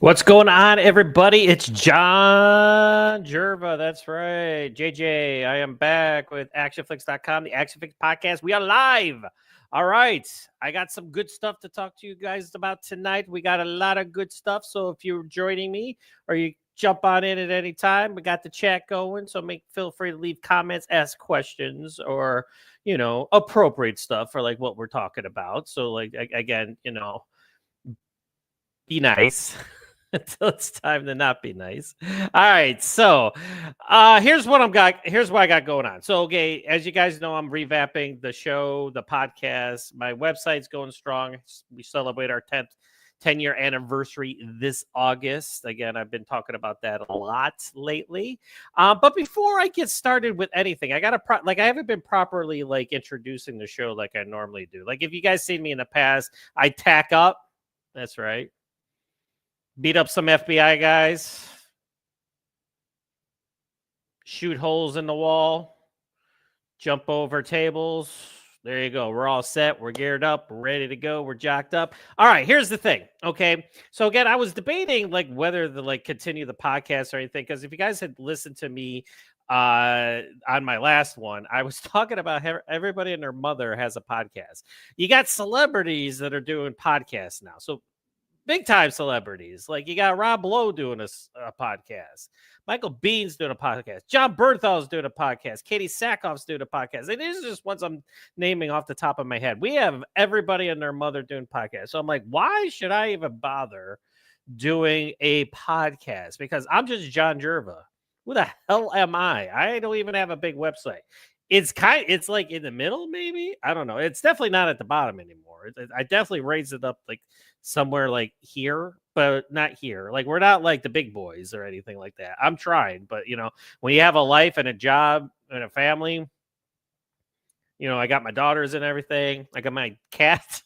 What's going on, everybody? It's John Jerva. That's right. JJ, I am back with ACTION-FLIX.com, the ACTION-FLIX podcast. We are live. All right. I got some good stuff to talk to you guys about tonight. We got a lot of good stuff. So if you're joining me or you jump on in at any time, we got the chat going. So feel free to leave comments, ask questions, or, appropriate stuff for like what we're talking about. So like, again, be nice until it's time to not be nice. All right, so here's what I got going on. So okay, as you guys know, I'm revamping the show, the podcast. My website's going strong. We celebrate our 10-year anniversary this August. Again, I've been talking about that a lot lately. But before I get started with anything, I haven't been properly like introducing the show like I normally do. Like if you guys seen me in the past, I tack up. That's right. Beat up some FBI guys, shoot holes in the wall, jump over tables. There you go. We're all set. We're geared up. We're ready to go. We're jacked up. All right. Here's the thing. Okay. So again, I was debating like whether to like continue the podcast or anything. Because if you guys had listened to me on my last one, I was talking about everybody and their mother has a podcast. You got celebrities that are doing podcasts now. So big time celebrities. Like you got Rob Lowe doing a podcast. Michael Bean's doing a podcast. John Bernthal's doing a podcast. Katie Sackhoff's doing a podcast. And these are just ones I'm naming off the top of my head. We have everybody and their mother doing podcasts. So I'm like, why should I even bother doing a podcast? Because I'm just John Jerva. Who the hell am I? I don't even have a big website. It's like in the middle, maybe. I don't know. It's definitely not at the bottom anymore. I definitely raised it up like somewhere like here, but not here. Like we're not like the big boys or anything like that. I'm trying, but when you have a life and a job and a family, I got my daughters and everything. I got my cat.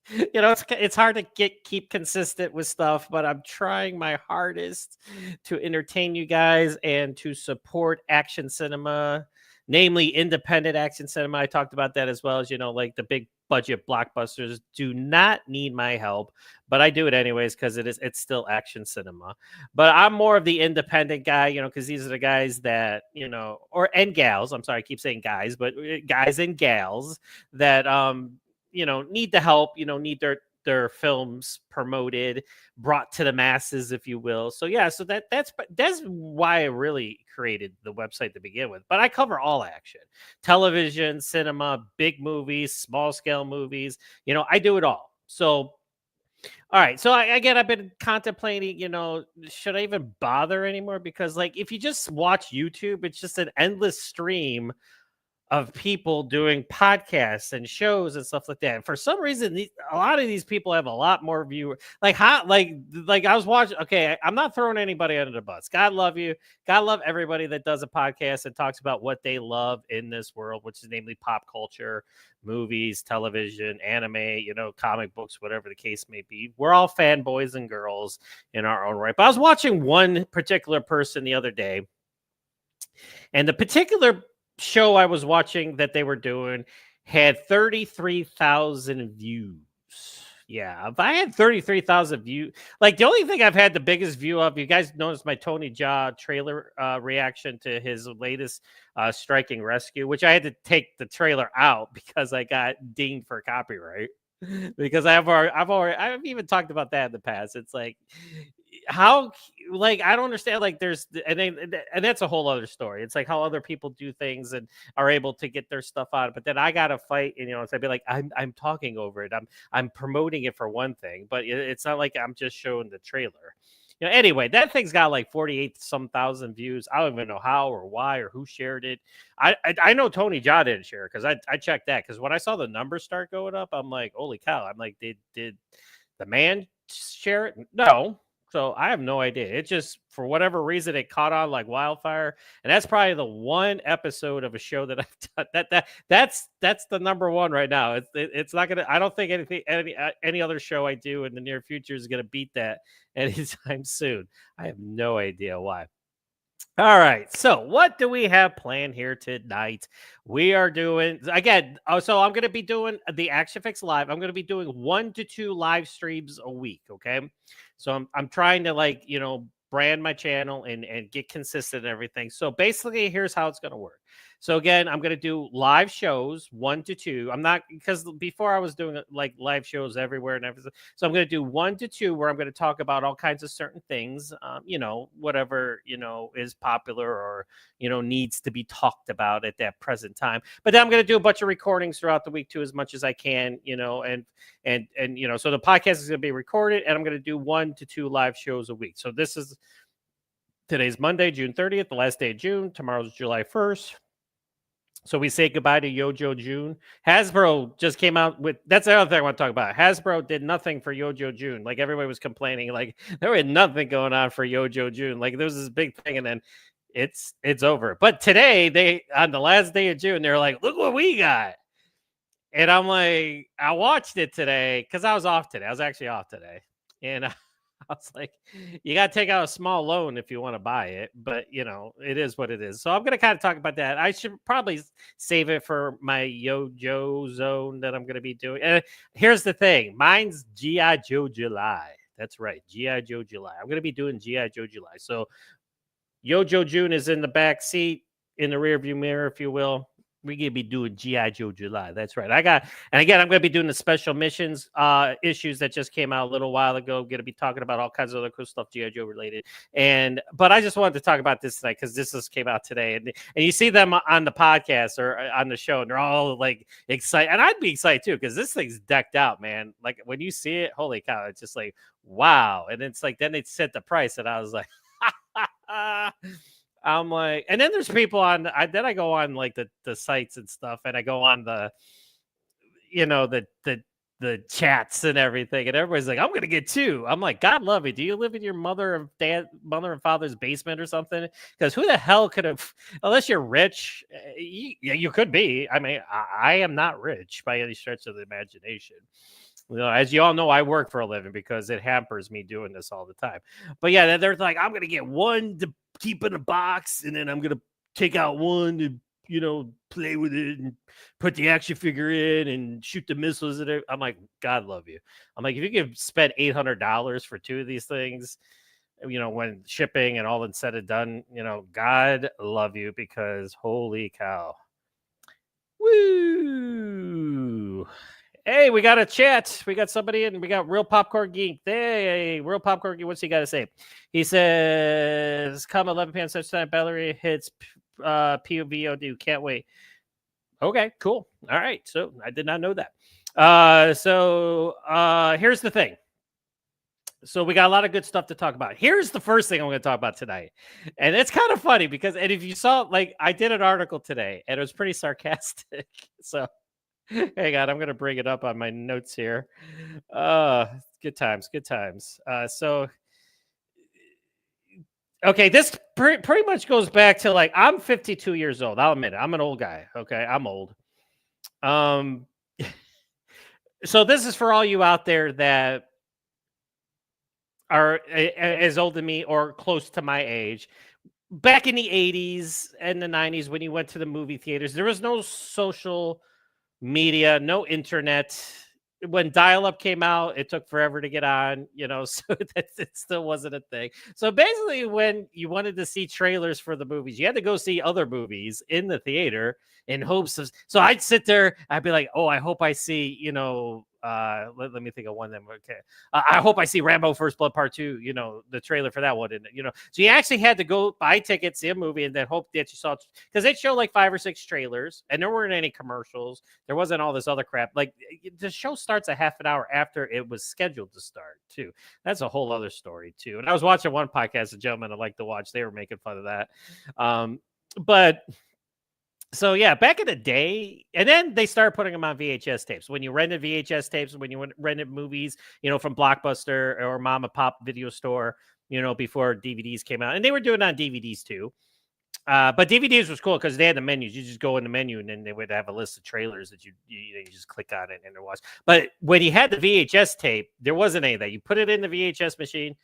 It's hard to keep consistent with stuff, but I'm trying my hardest to entertain you guys and to support action cinema, namely independent action cinema. I talked about that as well as, like the big budget blockbusters do not need my help, but I do it anyways because it's still action cinema. But I'm more of the independent guy, because these are the guys that, and gals. I'm sorry, I keep saying guys, but guys and gals that need the help, need their films promoted, brought to the masses, if you will. So yeah, so that's why I really created the website to begin with. But I cover all action, television, cinema, big movies, small scale movies. I do it all. So all right. So I've been contemplating, should I even bother anymore? Because like if you just watch YouTube, it's just an endless stream of people doing podcasts and shows and stuff like that. And for some reason, a lot of these people have a lot more viewers. Like how, like I was watching. Okay, I'm not throwing anybody under the bus. God love you. God love everybody that does a podcast and talks about what they love in this world, which is namely pop culture, movies, television, anime, comic books, whatever the case may be. We're all fanboys and girls in our own right. But I was watching one particular person the other day, and the particular show I was watching that they were doing had 33,000 views. Yeah, if I had 33,000 views, like the only thing I've had the biggest view of, you guys noticed my Tony Jaa trailer reaction to his latest Striking Rescue, which I had to take the trailer out because I got dinged for copyright. Because I've even talked about that in the past. It's like how, like, I don't understand, like and that's a whole other story. It's like how other people do things and are able to get their stuff out, but then I gotta fight, and so I'd be like, I'm talking over it, I'm promoting it for one thing, but it's not like I'm just showing the trailer. Anyway, that thing's got like 48 some thousand views. I don't even know how or why or who shared it. I know Tony Jaa didn't share it because I checked that, because when I saw the numbers start going up, I'm like, holy cow. I'm like, did the man share it? No. So I have no idea. It just, for whatever reason, it caught on like wildfire, and that's probably the one episode of a show that I've done. That's the number one right now. It's not gonna. I don't think any other show I do in the near future is gonna beat that anytime soon. I have no idea why. All right. So what do we have planned here tonight? We are doing, again, so I'm going to be doing the ACTION-FLIX live. I'm going to be doing 1 to 2 live streams a week. Okay. So I'm trying to like, brand my channel and get consistent and everything. So basically, here's how it's going to work. So again, I'm going to do live shows 1 to 2. I'm not, because before I was doing like live shows everywhere and everything. So I'm going to do 1 to 2 where I'm going to talk about all kinds of certain things, whatever, is popular or, needs to be talked about at that present time. But then I'm going to do a bunch of recordings throughout the week too, as much as I can, and so the podcast is going to be recorded, and I'm going to do 1 to 2 live shows a week. So today's Monday, June 30th, the last day of June. Tomorrow's July 1st. So we say goodbye to Yojo June. Hasbro just came out with, that's the other thing I want to talk about. Hasbro did nothing for Yojo June. Like everybody was complaining, like there was nothing going on for Yojo June. Like there was this big thing, and then it's over. But today, on the last day of June, they're like, look what we got. And I'm like, I watched it today because I was off today. I was actually off today. And I was like, you got to take out a small loan if you want to buy it. But, it is what it is. So I'm going to kind of talk about that. I should probably save it for my Yojo zone that I'm going to be doing. And here's the thing. Mine's G.I. Joe July. That's right. G.I. Joe July. I'm going to be doing G.I. Joe July. So Yojo June is in the back seat, in the rear view mirror, if you will. We're going to be doing G.I. Joe July. That's right. And again, I'm going to be doing the special missions issues that just came out a little while ago. I'm going to be talking about all kinds of other cool stuff G.I. Joe related. But I just wanted to talk about this tonight because this just came out today. And you see them on the podcast or on the show, and they're all like excited. And I'd be excited too because this thing's decked out, man. Like when you see it, holy cow, it's just like, wow. And it's like, then they set the price, and I was like, I'm like, and then there's people then I go on like the sites and stuff, and I go on the chats and everything, and everybody's like, I'm gonna get 2. I'm like, God love you. Do you live in your mother and father's basement or something? Because who the hell could have, unless you're rich, you could be. I mean, I am not rich by any stretch of the imagination. As you all know, I work for a living because it hampers me doing this all the time. But yeah, they're like, I'm going to get 1 to keep in a box, and then I'm going to take out 1 to, play with it and put the action figure in and shoot the missiles at it. I'm like, God love you. I'm like, if you could spend $800 for 2 of these things, when shipping and all that's said and done, God love you, because holy cow. Woo! Hey, we got a chat. We got somebody in. We got Real Popcorn Geek. Hey, Real Popcorn Geek. What's he got to say? He says, come 11 p.m. Central Time. Bellery hits POVOD. Can't wait. Okay, cool. All right. So I did not know that. Here's the thing. So we got a lot of good stuff to talk about. Here's the first thing I'm going to talk about tonight. And it's kind of funny because, and if you saw, like, I did an article today and it was pretty sarcastic. So hang on, I'm going to bring it up on my notes here. Good times. Okay, this pretty much goes back to, like, I'm 52 years old. I'll admit it. I'm an old guy. Okay, I'm old. So this is for all you out there that are as old as me or close to my age. Back in the 80s and the 90s, when you went to the movie theaters, there was no social media, no internet. When dial-up came out, it took forever to get on, so it still wasn't a thing. So basically, when you wanted to see trailers for the movies, you had to go see other movies in the theater in hopes of, so I'd sit there, I'd be like, oh, I hope I see, let me think of one of them. Okay. I hope I see Rambo First Blood Part 2, the trailer for that one. And, so you actually had to go buy tickets, see a movie, and then hope that you saw, because they'd show like 5 or 6 trailers, and there weren't any commercials. There wasn't all this other crap. Like, the show starts a half an hour after it was scheduled to start, too. That's a whole other story, too. And I was watching one podcast, a gentleman I like to watch. They were making fun of that. So yeah, back in the day, and then they started putting them on VHS tapes. When you rented VHS tapes, when you rented movies, from Blockbuster or mom and pop video store, before DVDs came out, and they were doing it on DVDs too. But DVDs was cool because they had the menus. You just go in the menu, and then they would have a list of trailers that you just click on it and watch. But when you had the VHS tape, there wasn't any of that. You put it in the VHS machine,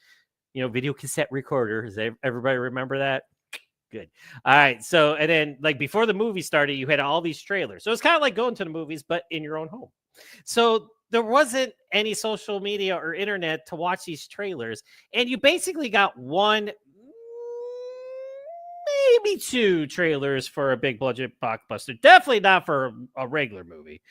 video cassette recorder. Does everybody remember that? Good. All right. So, and then like before the movie started, you had all these trailers. So it's kind of like going to the movies, but in your own home. So there wasn't any social media or internet to watch these trailers, and you basically got one, maybe two trailers for a big budget blockbuster. Definitely not for a regular movie.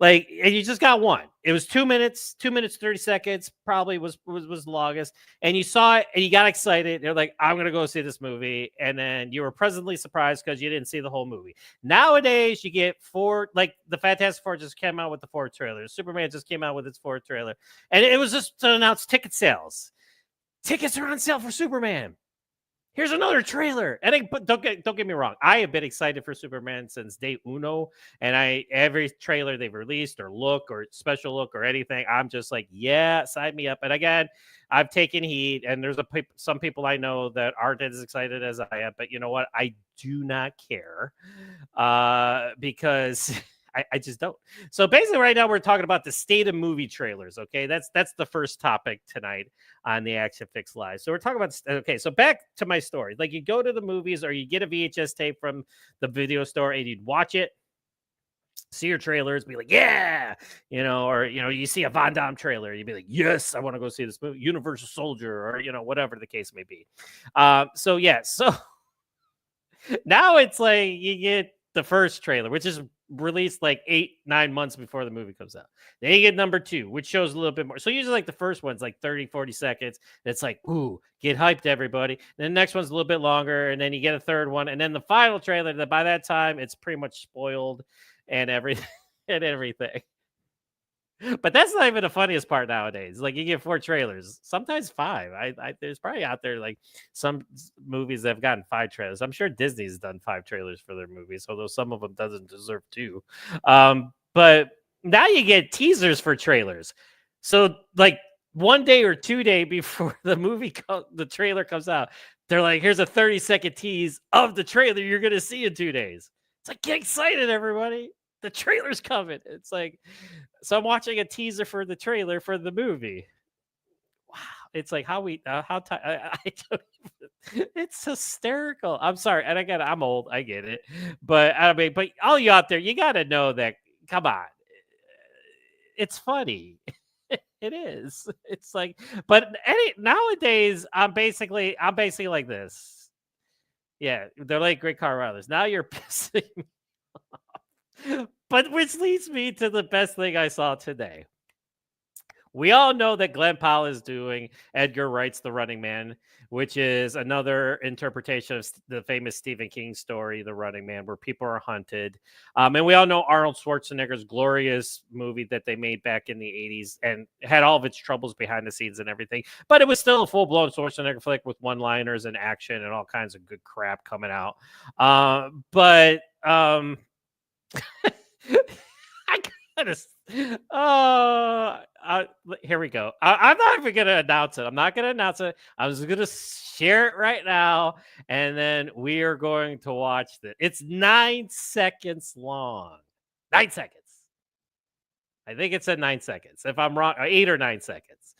Like, and you just got one. It was 2 minutes, 30 seconds, probably was the longest. And you saw it and you got excited. You're like, I'm gonna go see this movie. And then you were pleasantly surprised because you didn't see the whole movie. Nowadays, you get four, like the Fantastic Four just came out with the 4 trailers. Superman just came out with its 4 trailer. And it was just to announce ticket sales. Tickets are on sale for Superman. Here's another trailer. And don't get me wrong. I have been excited for Superman since day uno. And every trailer they've released or look or special look or anything, I'm just like, yeah, sign me up. And again, I've taken heat. And there's some people I know that aren't as excited as I am. But you know what? I do not care because I just don't. So basically right now we're talking about the state of movie trailers. Okay, that's the first topic tonight on the ACTION-FLIX Live. So we're talking about, okay, so back to my story. Like, you go to the movies or you get a VHS tape from the video store and you'd watch it, see your trailers, be like, yeah, or you see a Van Damme trailer, you'd be like, yes, I want to go see this movie, Universal Soldier, or whatever the case may be. So now it's like you get the first trailer, which is released like 8-9 months before the movie comes out. Then you get number 2, which shows a little bit more. So usually like the first one's like 30-40 seconds. It's like, ooh, get hyped, everybody. And then the next one's a little bit longer, and then you get a third one, and then the final trailer that by that time it's pretty much spoiled and everything. But that's not even the funniest part nowadays. Like, you get 4 trailers, sometimes 5. There's probably out there like some movies that have gotten 5 trailers. I'm sure Disney's done 5 trailers for their movies, although some of them doesn't deserve 2. But now you get teasers for trailers. So like 1 day or 2 day before the trailer comes out, they're like, here's a 30-second tease of the trailer you're gonna see in 2 days. It's like, get excited, everybody. The trailer's coming. It's like, so I'm watching a teaser for the trailer for the movie. Wow. It's like it's hysterical. I'm sorry. And again, I'm old. I get it. But but all you out there, you got to know that, come on. It's funny. It is. It's like, but nowadays, I'm basically like this. Yeah. They're like great car riders. Now you're pissing me off. But which leads me to the best thing I saw today. We all know that Glenn Powell is doing Edgar Wright's The Running Man, which is another interpretation of the famous Stephen King story, The Running Man, where people are hunted. And we all know Arnold Schwarzenegger's glorious movie that they made back in the 80s and had all of its troubles behind the scenes and everything. But it was still a full-blown Schwarzenegger flick with one-liners and action and all kinds of good crap coming out. I gotta. Here we go. I'm not even gonna announce it. I'm not gonna announce it. I'm just gonna share it right now, and then we are going to watch this. It's 9 seconds long. 9 seconds. I think it said 9 seconds. If I'm wrong, 8 or 9 seconds.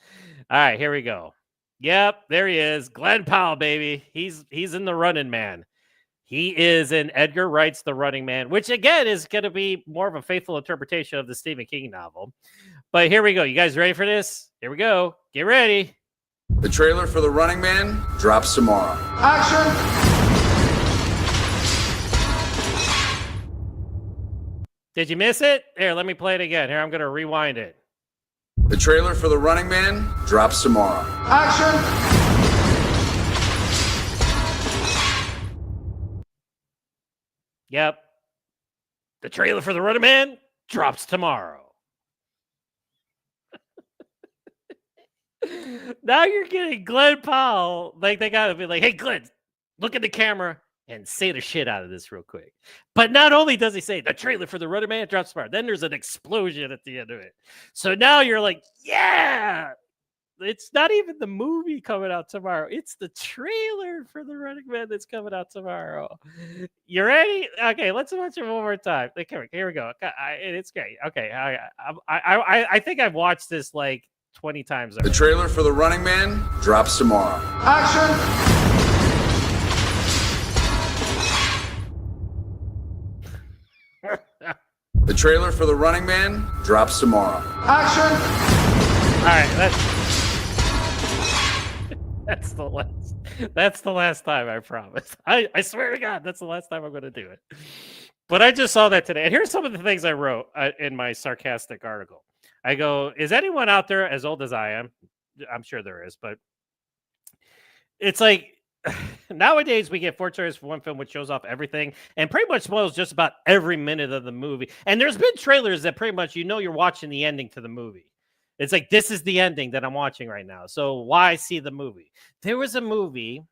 All right, here we go. Yep, there he is, Glenn Powell, baby. He's in The Running Man. He is in Edgar Wright's The Running Man, which, again, is going to be more of a faithful interpretation of the Stephen King novel. But here we go. You guys ready for this? Here we go. Get ready. The trailer for The Running Man drops tomorrow. Action! Did you miss it? Here, let me play it again. Here, I'm going to rewind it. The trailer for The Running Man drops tomorrow. Action! Yep. The trailer for The Running Man drops tomorrow. Now you're getting Glenn Powell. Like, they gotta be like, hey, Glenn, look at the camera and say the shit out of this real quick. But not only does he say the trailer for The Running Man drops tomorrow, then there's an explosion at the end of it. So now you're like, yeah. It's not even the movie coming out tomorrow. It's the trailer for The Running Man that's coming out tomorrow. You ready? Okay, let's watch it one more time. Okay, here we go. It's great. Okay, I think I've watched this like 20 times already. The trailer for The Running Man drops tomorrow. Action! The trailer for The Running Man drops tomorrow. Action! All right, that's the last. That's the last time, I promise. I swear to God, that's the last time I'm going to do it. But I just saw that today. And here's some of the things I wrote in my sarcastic article. I go, is anyone out there as old as I am? I'm sure there is, but it's like nowadays we get 4 trailers for one film, which shows off everything and pretty much spoils just about every minute of the movie. And there's been trailers that pretty much you're watching the ending to the movie. It's like, this is the ending that I'm watching right now. So why see the movie? There was a movie,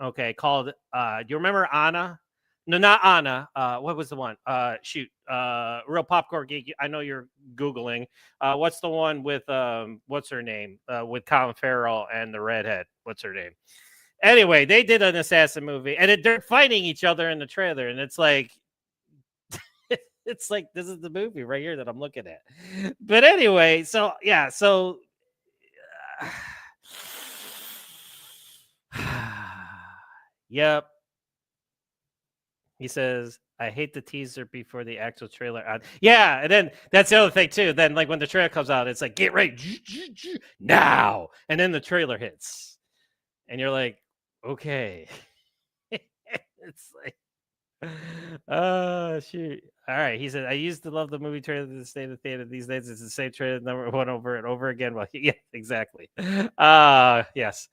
okay, called, do you remember Anna? No, not Anna. What was the one? Real Popcorn Geek. I know you're Googling. What's the one with, what's her name? With Colin Farrell and the redhead. What's her name? Anyway, they did an assassin movie, and they're fighting each other in the trailer, and it's like, it's like, this is the movie right here that I'm looking at. But anyway, so yeah, so yep. He says, I hate the teaser before the actual trailer. Yeah, and then that's the other thing too. Then like when the trailer comes out, it's like, get ready now. And then the trailer hits. And you're like, okay. It's like, oh shoot. All right. He said, I used to love the movie trailer to stay in the theater. These days it's the same trailer number one over and over again. Well, yeah, exactly. Yes.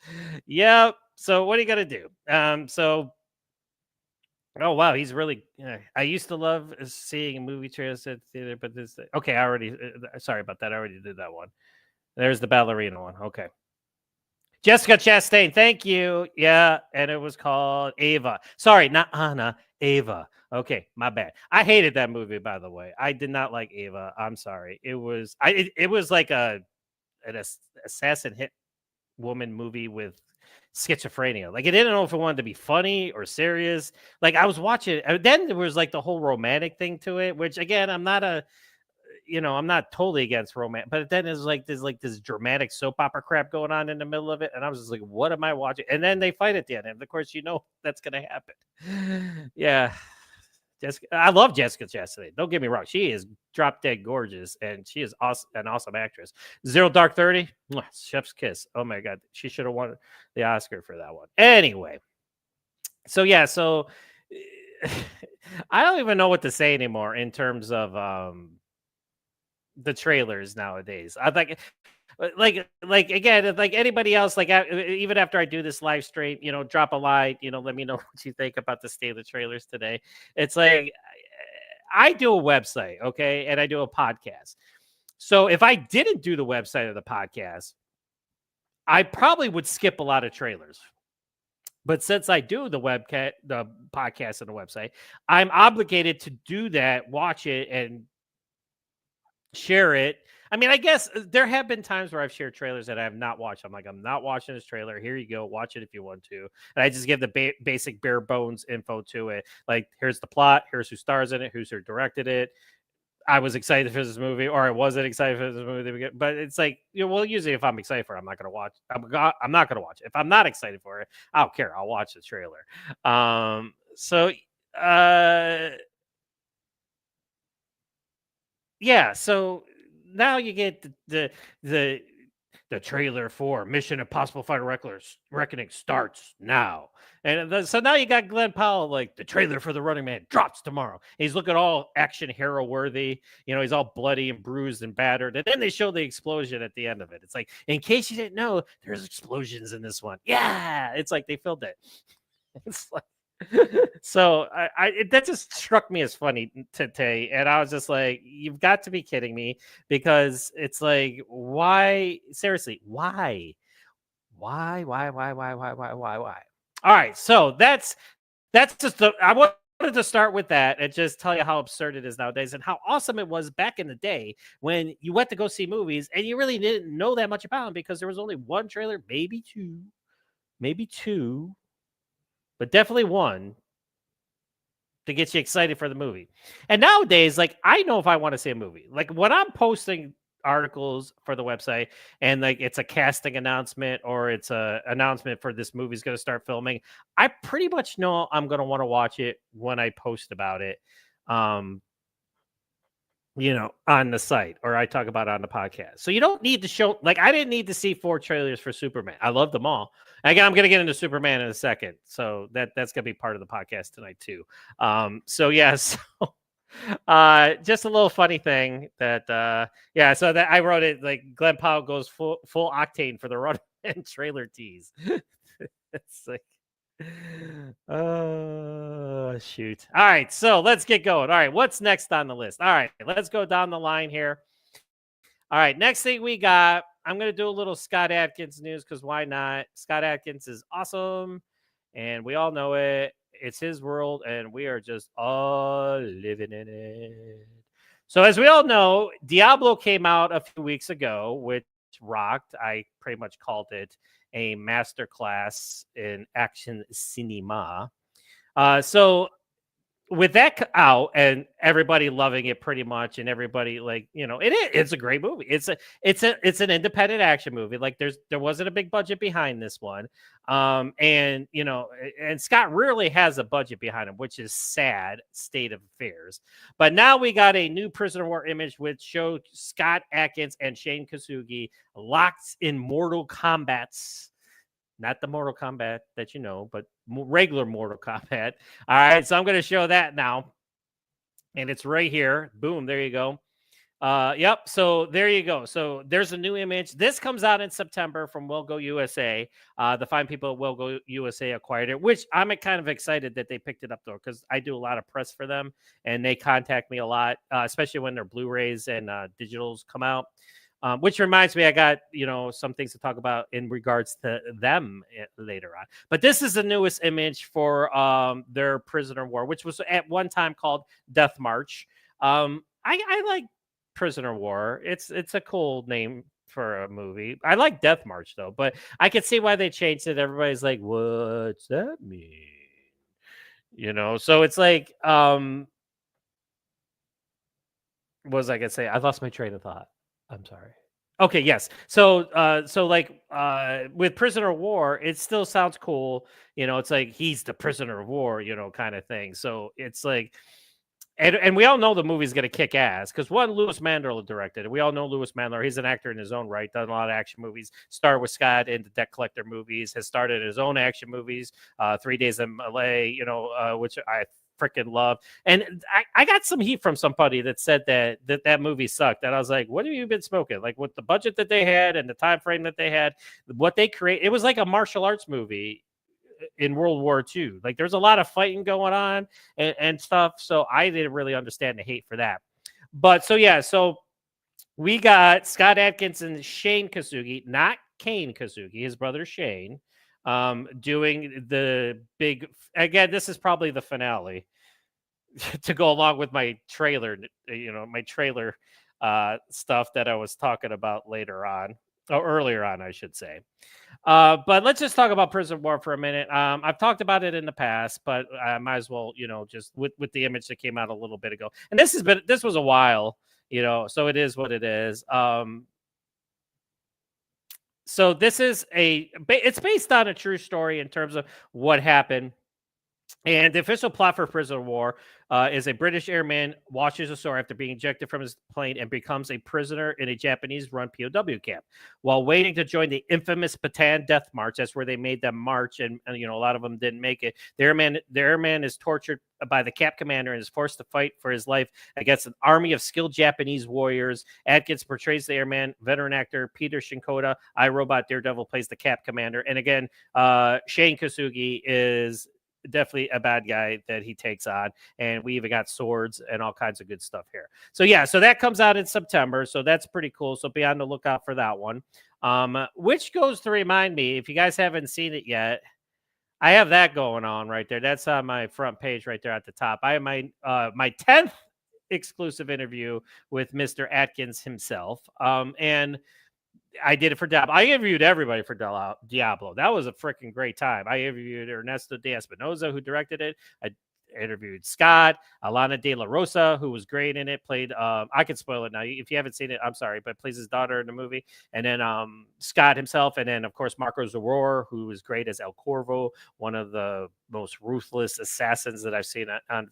Yep. So what are you gonna do? Oh wow, he's really. I used to love seeing movie trailers at the theater, but this. Okay, I already. Sorry about that. I already did that one. There's the ballerina one. Okay. Jessica Chastain, thank you. Yeah, and it was called Ava. Sorry, not Anna. Ava. Okay, my bad. I hated that movie, by the way. I did not like Ava. I'm sorry. It was. It was like an assassin hit woman movie with schizophrenia. Like, I didn't know if it wanted to be funny or serious. Like, I was watching, and then there was like the whole romantic thing to it, which again, I'm not totally against romance, but then there's this dramatic soap opera crap going on in the middle of it, and I was just like, what am I watching? And then they fight at the end, and of course, that's gonna happen. Yeah. I love Jessica Chastain. Don't get me wrong; she is drop dead gorgeous, and she is an awesome actress. Zero Dark 30, chef's kiss. Oh my god, she should have won the Oscar for that one. Anyway, so yeah, I don't even know what to say anymore in terms of the trailers nowadays. I think like again, like anybody else, like even after I do this live stream, drop a line, let me know what you think about the state of the trailers today. It's like, I do a website, okay, and I do a podcast. So if I didn't do the website or the podcast, I probably would skip a lot of trailers. But since I do the podcast and the website, I'm obligated to do that, watch it, and share it. I mean, I guess there have been times where I've shared trailers that I have not watched. I'm like, I'm not watching this trailer. Here you go. Watch it if you want to. And I just give the basic bare bones info to it. Like, here's the plot. Here's who stars in it. Who directed it. I was excited for this movie, or I wasn't excited for this movie. But it's like, well, usually if I'm excited for it, I'm not going to watch. I'm not going to watch it. If I'm not excited for it, I don't care. I'll watch the trailer. Yeah, so now you get the trailer for Mission Impossible: Final Reckoning starts now, and so now you got Glenn Powell, like, the trailer for The Running Man drops tomorrow. He's looking all action hero worthy, he's all bloody and bruised and battered, and then they show the explosion at the end of it. It's like, in case you didn't know, there's explosions in this one. Yeah, it's like they filmed it. It's like. So that just struck me as funny today, and I was just like, you've got to be kidding me, because it's like, why? Seriously, why? All right, so that's just I wanted to start with that and just tell you how absurd it is nowadays, and how awesome it was back in the day when you went to go see movies and you really didn't know that much about them, because there was only one trailer, maybe two, but definitely one to get you excited for the movie. And nowadays, like, I know if I want to see a movie, like when I'm posting articles for the website and like it's a casting announcement or it's a announcement for this movie's going to start filming, I pretty much know I'm going to want to watch it when I post about it. on the site, or I talk about it on the podcast. So you don't need to show, like, I didn't need to see 4 trailers for Superman. I love them all. Again, I'm going to get into Superman in a second. So that's going to be part of the podcast tonight too. So yes. Just a little funny thing that, so that I wrote it like Glenn Powell goes full octane for the run and trailer tease. It's like, oh, shoot. All right, so let's get going. All right, what's next on the list? All right, let's go down the line here. All right, next thing we got, I'm going to do a little Scott Adkins news because why not? Scott Adkins is awesome, and we all know it. It's his world, and we are just all living in it. So as we all know, Diablo came out a few weeks ago, which rocked. I pretty much called it a masterclass in action cinema. So with that out and everybody loving it pretty much, and everybody it's a great movie. It's an independent action movie. Like there wasn't a big budget behind this one. And Scott rarely has a budget behind him, which is sad state of affairs. But now we got a new Prisoner of War image which showed Scott Adkins and Shane Kasugi locked in Mortal Kombat's. Not the Mortal Kombat that but regular Mortal Kombat. All right, so I'm going to show that now. And it's right here. Boom, there you go. Yep, so there you go. So there's a new image. This comes out in September from Will Go USA. The fine people at Will Go USA acquired it, which I'm kind of excited that they picked it up, though, because I do a lot of press for them, and they contact me a lot, especially when their Blu-rays and digitals come out. Which reminds me, I got, some things to talk about in regards to them later on. But this is the newest image for their Prisoner of War, which was at one time called Death March. I like Prisoner of War. It's a cool name for a movie. I like Death March, though, but I can see why they changed it. Everybody's like, what's that mean? So it's like, what was I going to say? I lost my train of thought. I'm sorry. Okay, yes. So with Prisoner of War, it still sounds cool. It's like he's the prisoner of war, kind of thing. So it's like, and we all know the movie's going to kick ass because Louis Mandler directed it. We all know Louis Mandler. He's an actor in his own right, done a lot of action movies, starred with Scott in the Debt Collector movies, has started his own action movies, 3 Days in LA, which I freaking love. And I got some heat from somebody that said that movie sucked. And I was like, what have you been smoking? Like, with the budget that they had and the time frame that they had, what they create, it was like a martial arts movie in World War II. Like, there's a lot of fighting going on and stuff. So I didn't really understand the hate for that. But so we got Scott Adkins and Shane Kasugi, not Kane Kasugi, his brother Shane, doing the big, again, this is probably the finale to go along with my trailer, stuff that I was talking about later on, or earlier on, I should say. But let's just talk about Prisoner of War for a minute. I've talked about it in the past, but I might as well, just with the image that came out a little bit ago. And this was a while, so it is what it is. So this is it's based on a true story in terms of what happened. And the official plot for Prisoner of War is a British airman washes ashore after being ejected from his plane and becomes a prisoner in a Japanese-run POW camp. While waiting to join the infamous Bataan Death March, that's where they made them march, and a lot of them didn't make it. The airman is tortured by the camp commander and is forced to fight for his life against an army of skilled Japanese warriors. Adkins portrays the airman. Veteran actor Peter Shinkoda, iRobot Daredevil, plays the camp commander. And again, Shane Kasugi is definitely a bad guy that he takes on, and we even got swords and all kinds of good stuff here. So that comes out in September, so that's pretty cool. So be on the lookout for that one. Which goes to remind me, if you guys haven't seen it yet, I have that going on right there. That's on my front page right there at the top. I have my 10th exclusive interview with Mr. Adkins himself, and I did it for Diablo. I interviewed everybody for Diablo. That was a freaking great time. I interviewed Ernesto de Espinosa, who directed it. interviewed Scott, Alana De La Rosa, who was great in it, played I could spoil it now. If you haven't seen it, I'm sorry, but plays his daughter in the movie. And then Scott himself, and then of course Marco Zaror, who was great as El Corvo, one of the most ruthless assassins that I've seen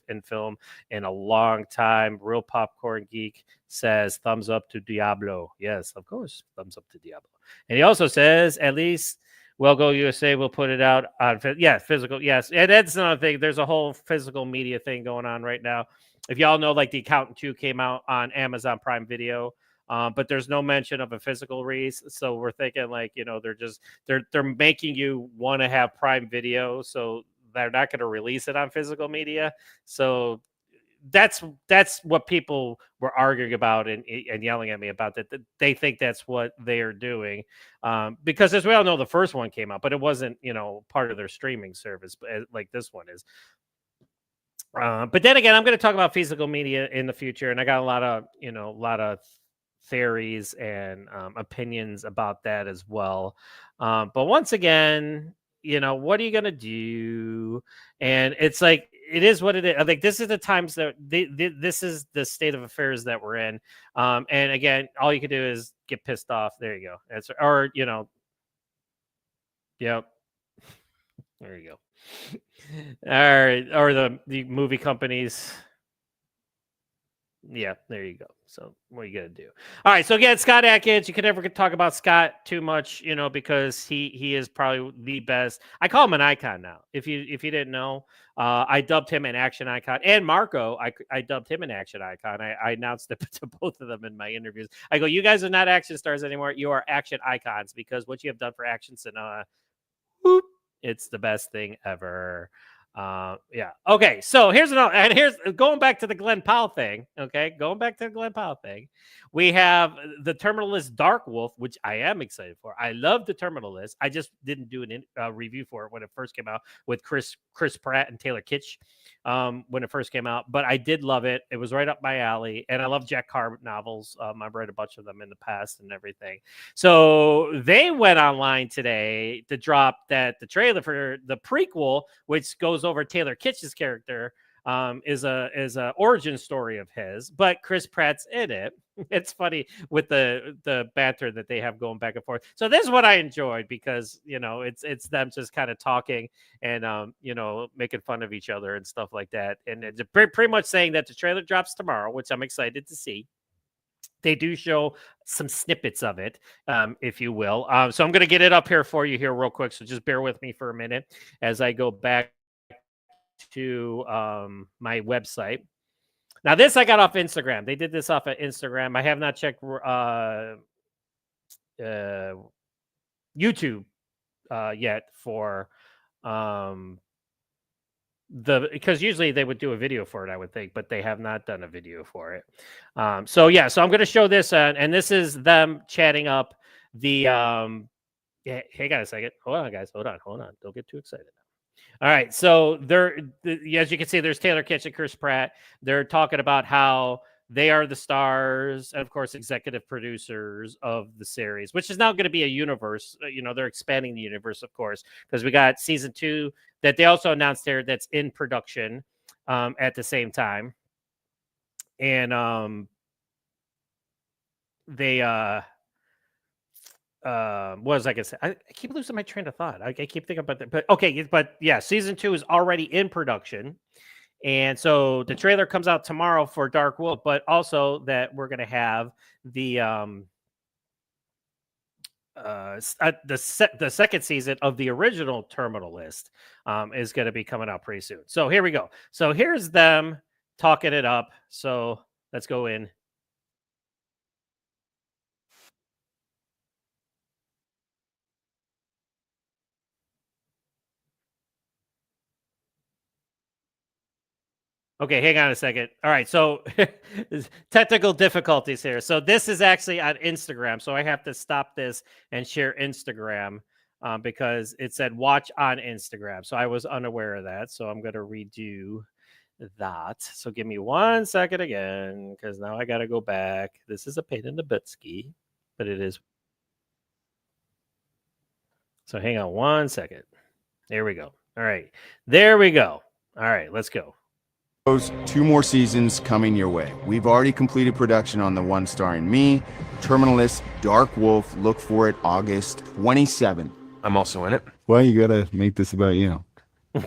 in film in a long time. Real popcorn geek says thumbs up to Diablo. Yes, of course, thumbs up to Diablo. And he also says, at least Well Go USA will put it out on physical. Yes. And that's another thing. There's a whole physical media thing going on right now. If y'all know, like The Accountant 2 came out on Amazon Prime Video. But there's no mention of a physical release. So we're thinking like, they're making you want to have Prime Video. So they're not going to release it on physical media. So that's what people were arguing about and yelling at me about, that they think that's what they're doing, because as we all know, the first one came out, but it wasn't part of their streaming service, but like this one is. But then again, I'm going to talk about physical media in the future, and I got a lot of theories and opinions about that as well. But once again, what are you going to do? And it's like, it is what it is. I think this is the times that this is the state of affairs that we're in. And again, all you can do is get pissed off. There you go. Yep. There you go. All right. Or the movie companies. Yeah, there you go. So what are you gonna do? All right. So again, Scott Adkins. You can never talk about Scott too much, because he is probably the best. I call him an icon now. If you didn't know, I dubbed him an action icon, and Marco, I dubbed him an action icon. I announced it to both of them in my interviews. I go, you guys are not action stars anymore. You are action icons, because what you have done for action cinema, whoop, it's the best thing ever. Yeah. Okay. So here's going back to the Glenn Powell thing. Okay. Going back to the Glenn Powell thing. We have the Terminal List Dark Wolf, which I am excited for. I love the Terminal List. I just didn't do a review for it when it first came out with Chris Pratt and Taylor Kitsch when it first came out, but I did love it. It was right up my alley, and I love Jack Carr novels. I've read a bunch of them in the past and everything. So they went online today to drop the trailer for the prequel, which goes over Taylor Kitsch's character, is a origin story of his, but Chris Pratt's in it. It's funny with the banter that they have going back and forth. So this is what I enjoyed, because it's them just kind of talking and making fun of each other and stuff like that, and it's pretty much saying that the trailer drops tomorrow, which I'm excited to see. They do show some snippets of it, if you will. So I'm going to get it up here for you here real quick. So just bear with me for a minute as I go back to my website. Now, this I got off Instagram. They did this off of Instagram. I have not checked YouTube yet for because usually they would do a video for it, I would think, but they have not done a video for it. So I'm going to show this, and this is them chatting up the yeah, hang on a second. Hold on, guys. Hold on. Don't get too excited. All right, so as you can see, there's Taylor Kitsch and Chris Pratt. They're talking about how they are the stars and, of course, executive producers of the series, which is now going to be a universe. They're expanding the universe, of course, because we got season 2 that they also announced there that's in production at the same time. And they what was I gonna say? I keep losing my train of thought. I keep thinking about that, but yeah, season 2 is already in production, and so the trailer comes out tomorrow for Dark Wolf, but also that we're gonna have the second season of the original Terminal List is going to be coming out pretty soon. So here we go. So here's them talking it up. So let's go in. Okay, hang on a second. All right, so technical difficulties here. So this is actually on Instagram, so I have to stop this and share Instagram because it said watch on Instagram. So I was unaware of that, so I'm going to redo that. So give me 1 second again, because now I got to go back. This is a pain in the butski, but it is. So hang on 1 second. There we go. All right, there we go. All right, let's go. 2 more seasons coming your way. We've already completed production on the one starring me, Terminalist, Dark Wolf. Look for it August 27th. I'm also in it. Well, you gotta make this about you.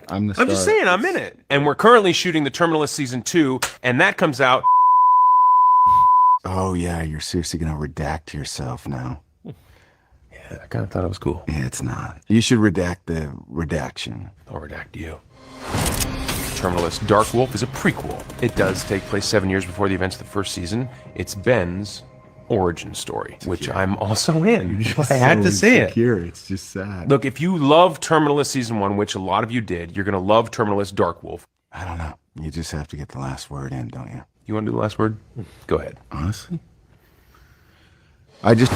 I'm the star. I'm just saying, I'm in it. And we're currently shooting the Terminalist season 2, and that comes out. Oh yeah, you're seriously gonna redact yourself now. Yeah, I kind of thought it was cool. Yeah, it's not. You should redact the redaction. I'll redact you. Terminalist Dark Wolf is a prequel. It does take place 7 years before the events of the first season. It's Ben's origin story, which I'm also in. I had to say it. It's just sad. Look, if you love Terminalist season 1, which a lot of you did, you're gonna love Terminalist Dark Wolf. I don't know. You just have to get the last word in, don't you? You want to do the last word? Go ahead. Honestly, I just.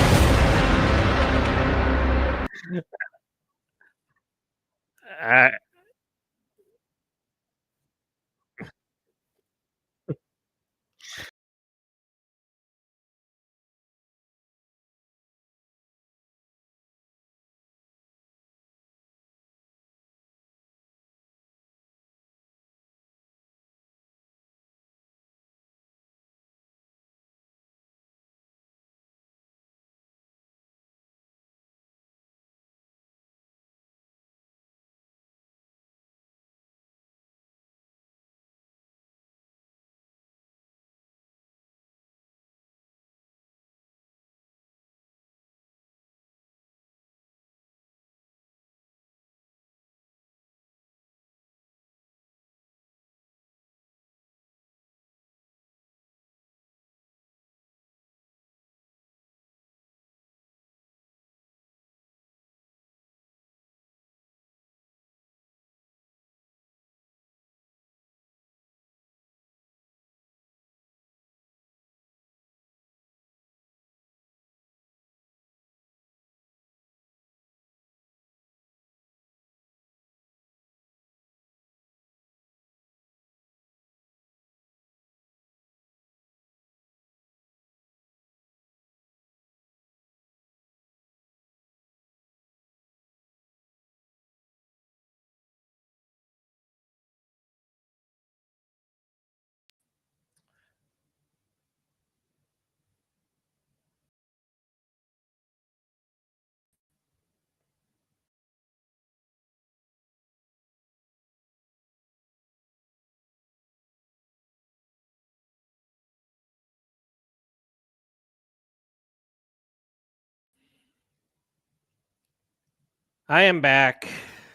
I am back.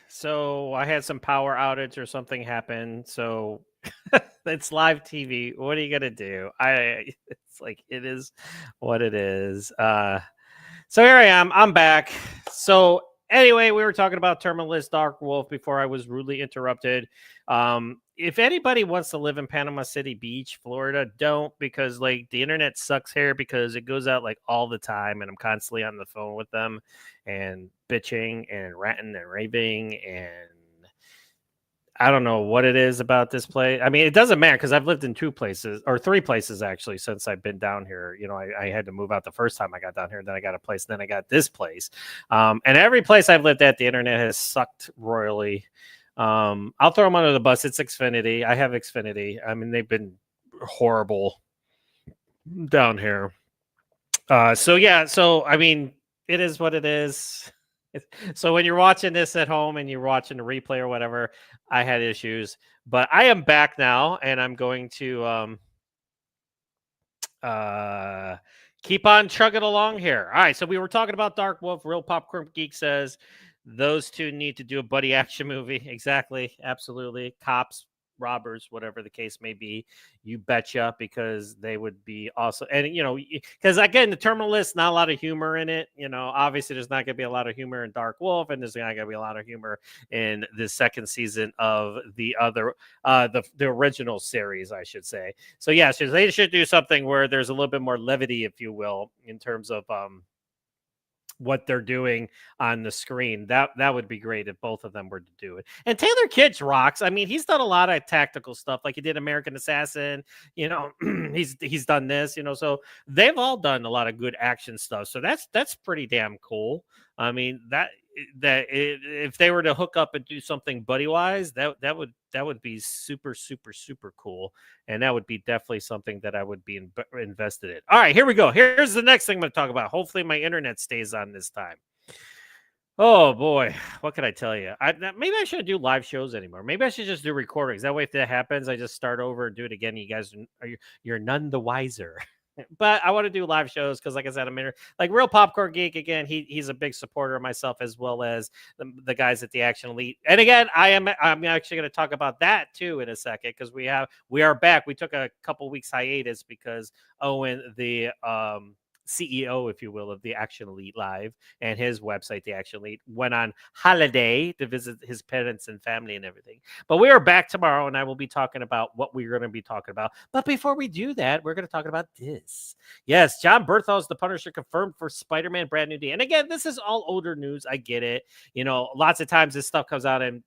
So I had some power outage or something happen. So it's live TV. What are you gonna do? It's like it is what it is. So here I am. I'm back. So anyway, we were talking about Terminalist Dark Wolf before I was rudely interrupted. If anybody wants to live in Panama City Beach, Florida, don't, because like the internet sucks here because it goes out like all the time and I'm constantly on the phone with them and bitching and ranting and raving, and I don't know what it is about this place. I mean, it doesn't matter because I've lived in 2 places or 3 places actually since I've been down here. You know, I had to move out the first time I got down here, then I got a place, then I got this place. And every place I've lived at, the internet has sucked royally. I'll throw them under the bus. It's Xfinity. I have Xfinity. I mean, they've been horrible down here. So yeah, so I mean, it is what it is. So when you're watching this at home and you're watching the replay or whatever, I had issues, but I am back now and I'm going to keep on chugging along here. All right, so we were talking about Dark Wolf. Real Popcorn Geek says those 2 need to do a buddy action movie. Exactly, absolutely. Cops, robbers, whatever the case may be, you betcha, because they would be also, and you know, because again, the Terminalist, not a lot of humor in it. You know, obviously there's not going to be a lot of humor in Dark Wolf, and there's not going to be a lot of humor in the second season of the other, the original series, I should say. So yeah, so they should do something where there's a little bit more levity, if you will, in terms of what they're doing on the screen. That would be great if both of them were to do it. And Taylor Kitsch rocks. I mean, he's done a lot of tactical stuff, like he did American Assassin. You know, he's done this. You know, so they've all done a lot of good action stuff. So that's pretty damn cool. I mean, that if they were to hook up and do something buddy wise, that would be super super super cool, and that would be definitely something that I would be invested in. All right, here we go. Here's the next thing I'm going to talk about. Hopefully my internet stays on this time. Oh boy, what can I tell you? Maybe I shouldn't do live shows anymore. Maybe I should just do recordings. That way, if that happens, I just start over and do it again. You guys you're none the wiser. But I want to do live shows because, like I said, I'm like Real Popcorn Geek again. He's a big supporter of myself as well as the guys at the Action Elite. And again, I'm actually going to talk about that too in a second because we are back. We took a couple weeks hiatus because Owen, the CEO, if you will, of the Action Elite Live and his website, the Action Elite, went on holiday to visit his parents and family and everything. But we are back tomorrow, and I will be talking about what we're going to be talking about. But before we do that, we're going to talk about this. Yes, John Bernthal is the Punisher confirmed for Spider-Man Brand New Day. And again, this is all older news. I get it. You know, lots of times this stuff comes out and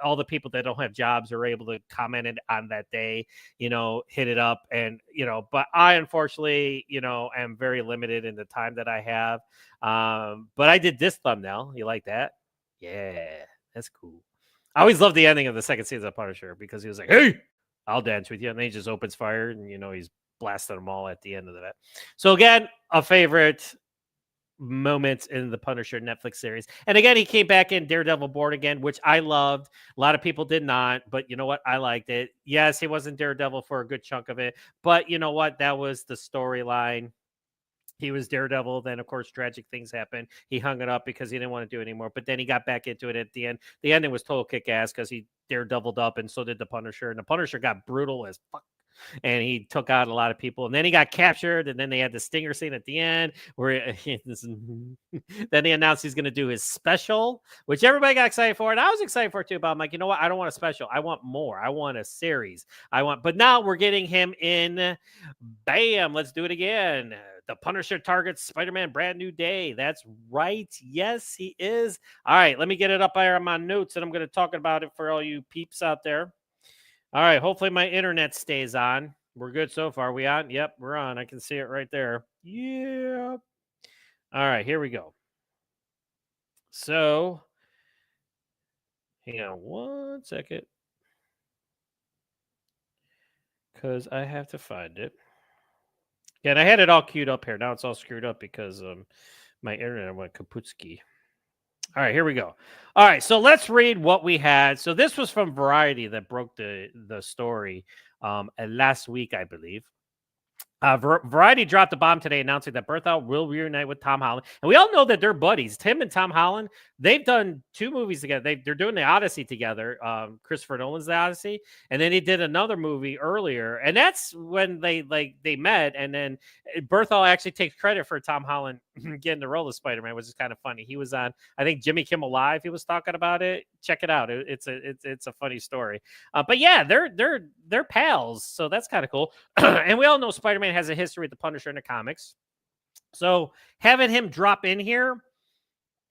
all the people that don't have jobs are able to comment on that day, you know, hit it up. And, you know, but I, unfortunately, you know, am very limited in the time that I have. But I did this thumbnail. You like that? Yeah, that's cool. I always love the ending of the second season of Punisher because he was like, hey, I'll dance with you. And then he just opens fire and, you know, he's blasting them all at the end of that. So again, a favorite moments in the Punisher Netflix series. And again, he came back in Daredevil Born Again, which I loved. A lot of people did not, but you know what? I liked it. Yes, he wasn't Daredevil for a good chunk of it, but you know what? That was the storyline. He was Daredevil. Then, of course, tragic things happened. He hung it up because he didn't want to do it anymore. But then he got back into it at the end. The ending was total kick-ass because he Daredeviled up, and so did the Punisher. And the Punisher got brutal as fuck. And he took out a lot of people, and then he got captured, and then they had the stinger scene at the end where then he announced he's going to do his special, which everybody got excited for, and I was excited for it too. But I'm like, you know what? I don't want a special. I want more. I want a series. But now we're getting him in. Bam! Let's do it again. The Punisher targets Spider-Man Brand New Day. That's right. Yes, he is. All right, let me get it up there on my notes, and I'm going to talk about it for all you peeps out there. All right, hopefully my internet stays on. We're good so far. We on? Yep, we're on. I can see it right there. Yeah. All right, here we go. So, hang on 1 second. Because I have to find it. Yeah, and I had it all queued up here. Now it's all screwed up because my internet went kaputski. All right, here we go. All right, so let's read what we had. So this was from Variety that broke the story last week, I believe. Variety dropped a bomb today announcing that Bernthal will reunite with Tom Holland. And we all know that they're buddies. Tim and Tom Holland, they've done 2 movies together. They're doing the Odyssey together. Christopher Nolan's The Odyssey. And then he did another movie earlier. And that's when they met. And then Bernthal actually takes credit for Tom Holland getting the role of Spider-Man, which is kind of funny. He was on, I think, Jimmy Kimmel Live. He was talking about it. Check it out. It's a funny story. But yeah, they're pals. So that's kind of cool. And we all know Spider-Man has a history with the Punisher in the comics. So having him drop in here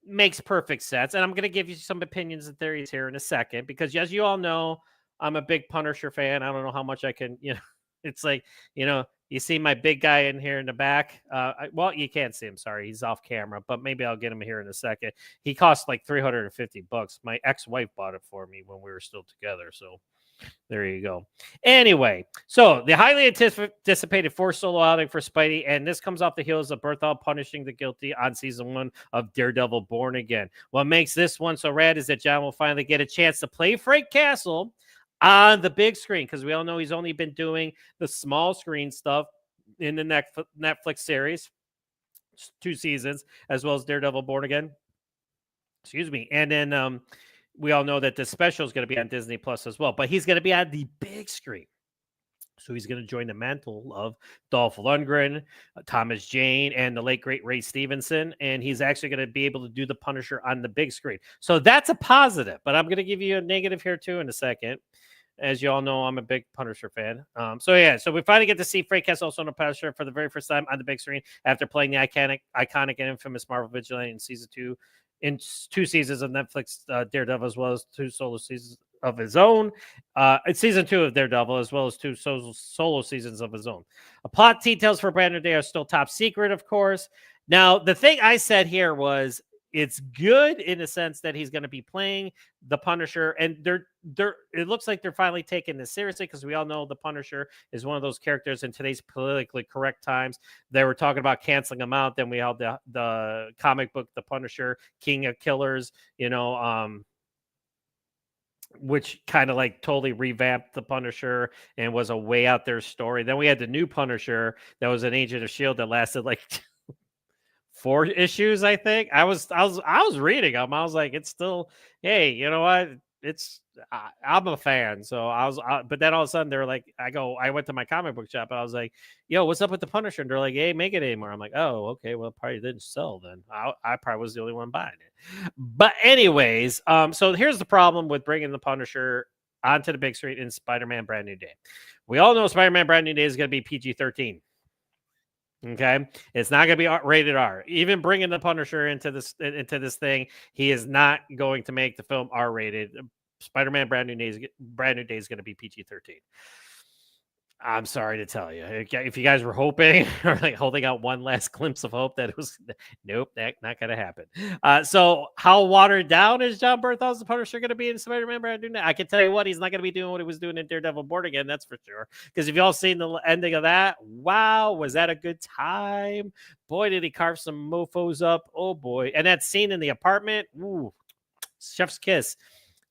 makes perfect sense. And I'm going to give you some opinions and theories here in a second, because as you all know, I'm a big Punisher fan. I don't know how much I can, it's like, you see my big guy in here in the back. Well, you can't see him. Sorry. He's off camera, but maybe I'll get him here in a second. He cost like $350. My ex-wife bought it for me when we were still together. So there you go. Anyway, so the highly anticipated 4 solo outing for Spidey, and this comes off the heels of Bernthal punishing the guilty on season 1 of Daredevil Born Again. What makes this one so rad is that John will finally get a chance to play Frank Castle on the big screen, because we all know he's only been doing the small screen stuff in the Netflix series, 2 seasons, as well as Daredevil Born Again. Excuse me. And then we all know that the special is going to be on Disney Plus as well, but he's going to be on the big screen. So he's going to join the mantle of Dolph Lundgren, Thomas Jane, and the late, great Ray Stevenson. And he's actually going to be able to do the Punisher on the big screen. So that's a positive, but I'm going to give you a negative here too in a second. As you all know, I'm a big Punisher fan. So we finally get to see Frank Castle also on the Punisher for the very first time on the big screen after playing the iconic and infamous Marvel Vigilante in season 2. In 2 seasons of Netflix Daredevil, as well as 2 solo seasons of his own. It's season 2 of Daredevil, as well as 2 solo seasons of his own. Plot details for Brand New Day are still top secret, of course. Now, the thing I said here was, it's good in the sense that he's going to be playing the Punisher, and it looks like they're finally taking this seriously, because we all know the Punisher is one of those characters in today's politically correct times. They were talking about canceling him out. Then we had the comic book, The Punisher, King of Killers, which kind of like totally revamped the Punisher and was a way out there story. Then we had the new Punisher that was an Agent of S.H.I.E.L.D. that lasted like 4 issues, I think. I was reading them. I was like, it's still, hey, you know what? I'm a fan. So but then all of a sudden they're like, I went to my comic book shop and I was like, yo, what's up with the Punisher? And they're like, hey, make it anymore. I'm like, oh, okay. Well, it probably didn't sell then. I probably was the only one buying it. But anyways, so here's the problem with bringing the Punisher onto the big screen in Spider-Man Brand New Day. We all know Spider-Man Brand New Day is going to be PG-13. Okay, it's not going to be rated R. Even bringing the Punisher into this thing, he is not going to make the film R-rated. Spider-Man Brand New Day is going to be PG-13. I'm sorry to tell you. If you guys were hoping or like holding out one last glimpse of hope that it was, nope, that not going to happen. So how watered down is Jon Bernthal's The Punisher going to be in Spider-Man Brand New Day? I can tell you what, he's not going to be doing what he was doing in Daredevil Born Again, that's for sure. Because if y'all seen the ending of that, wow, was that a good time? Boy, did he carve some mofos up. Oh boy. And that scene in the apartment, ooh, chef's kiss.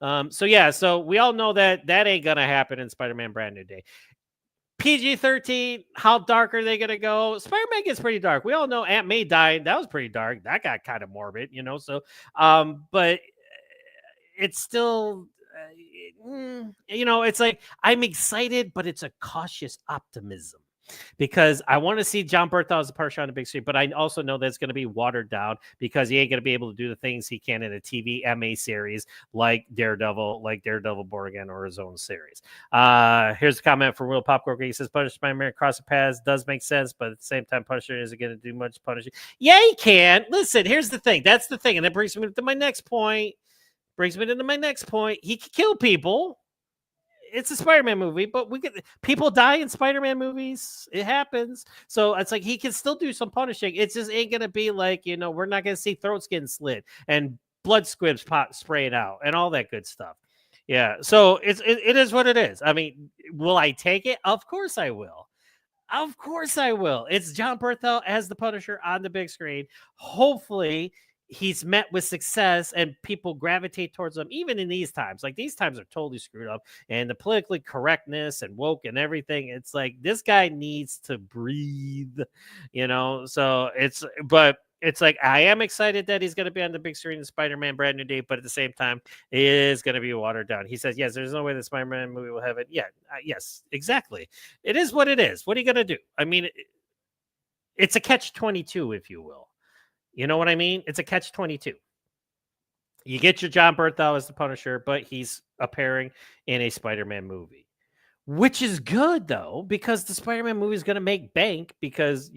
So we all know that ain't going to happen in Spider-Man Brand New Day. PG-13, how dark are they going to go? Spider-Man gets pretty dark. We all know Aunt May died. That was pretty dark. That got kind of morbid, so, but it's still, it's like, I'm excited, but it's a cautious optimism. Because I want to see Jon Bernthal as a Punisher on the big screen, but I also know that it's going to be watered down because he ain't going to be able to do the things he can in a TV MA series like Daredevil Born Again, or his own series. Here's a comment from Will Popcorn. He says, Punisher Spider-Man across the paths does make sense, but at the same time, Punisher isn't going to do much punishing. Yeah, he can. Listen, here's the thing. That's the thing. And that brings me to my next point. He can kill people. It's a Spider-Man movie, but people die in Spider-Man movies. It happens. So it's like he can still do some punishing. It just ain't going to be like, we're not going to see throats getting slit and blood squibs spraying out and all that good stuff. Yeah. So it is what it is. I mean, will I take it? Of course I will. It's Jon Bernthal as the Punisher on the big screen. Hopefully he's met with success and people gravitate towards him, even in these times. Like, these times are totally screwed up, and the politically correctness and woke and everything. It's like, this guy needs to breathe, so it's like, I am excited that he's going to be on the big screen in Spider-Man Brand New Day, but at the same time, it is going to be watered down. He says, yes, there's no way the Spider-Man movie will have it. Yeah, yes, exactly. It is what it is. What are you going to do? I mean, it's a catch-22, if you will. You know what I mean? It's a catch-22. You get your Jon Bernthal as the Punisher, but he's appearing in a Spider-Man movie, which is good, though, because the Spider-Man movie is going to make bank because,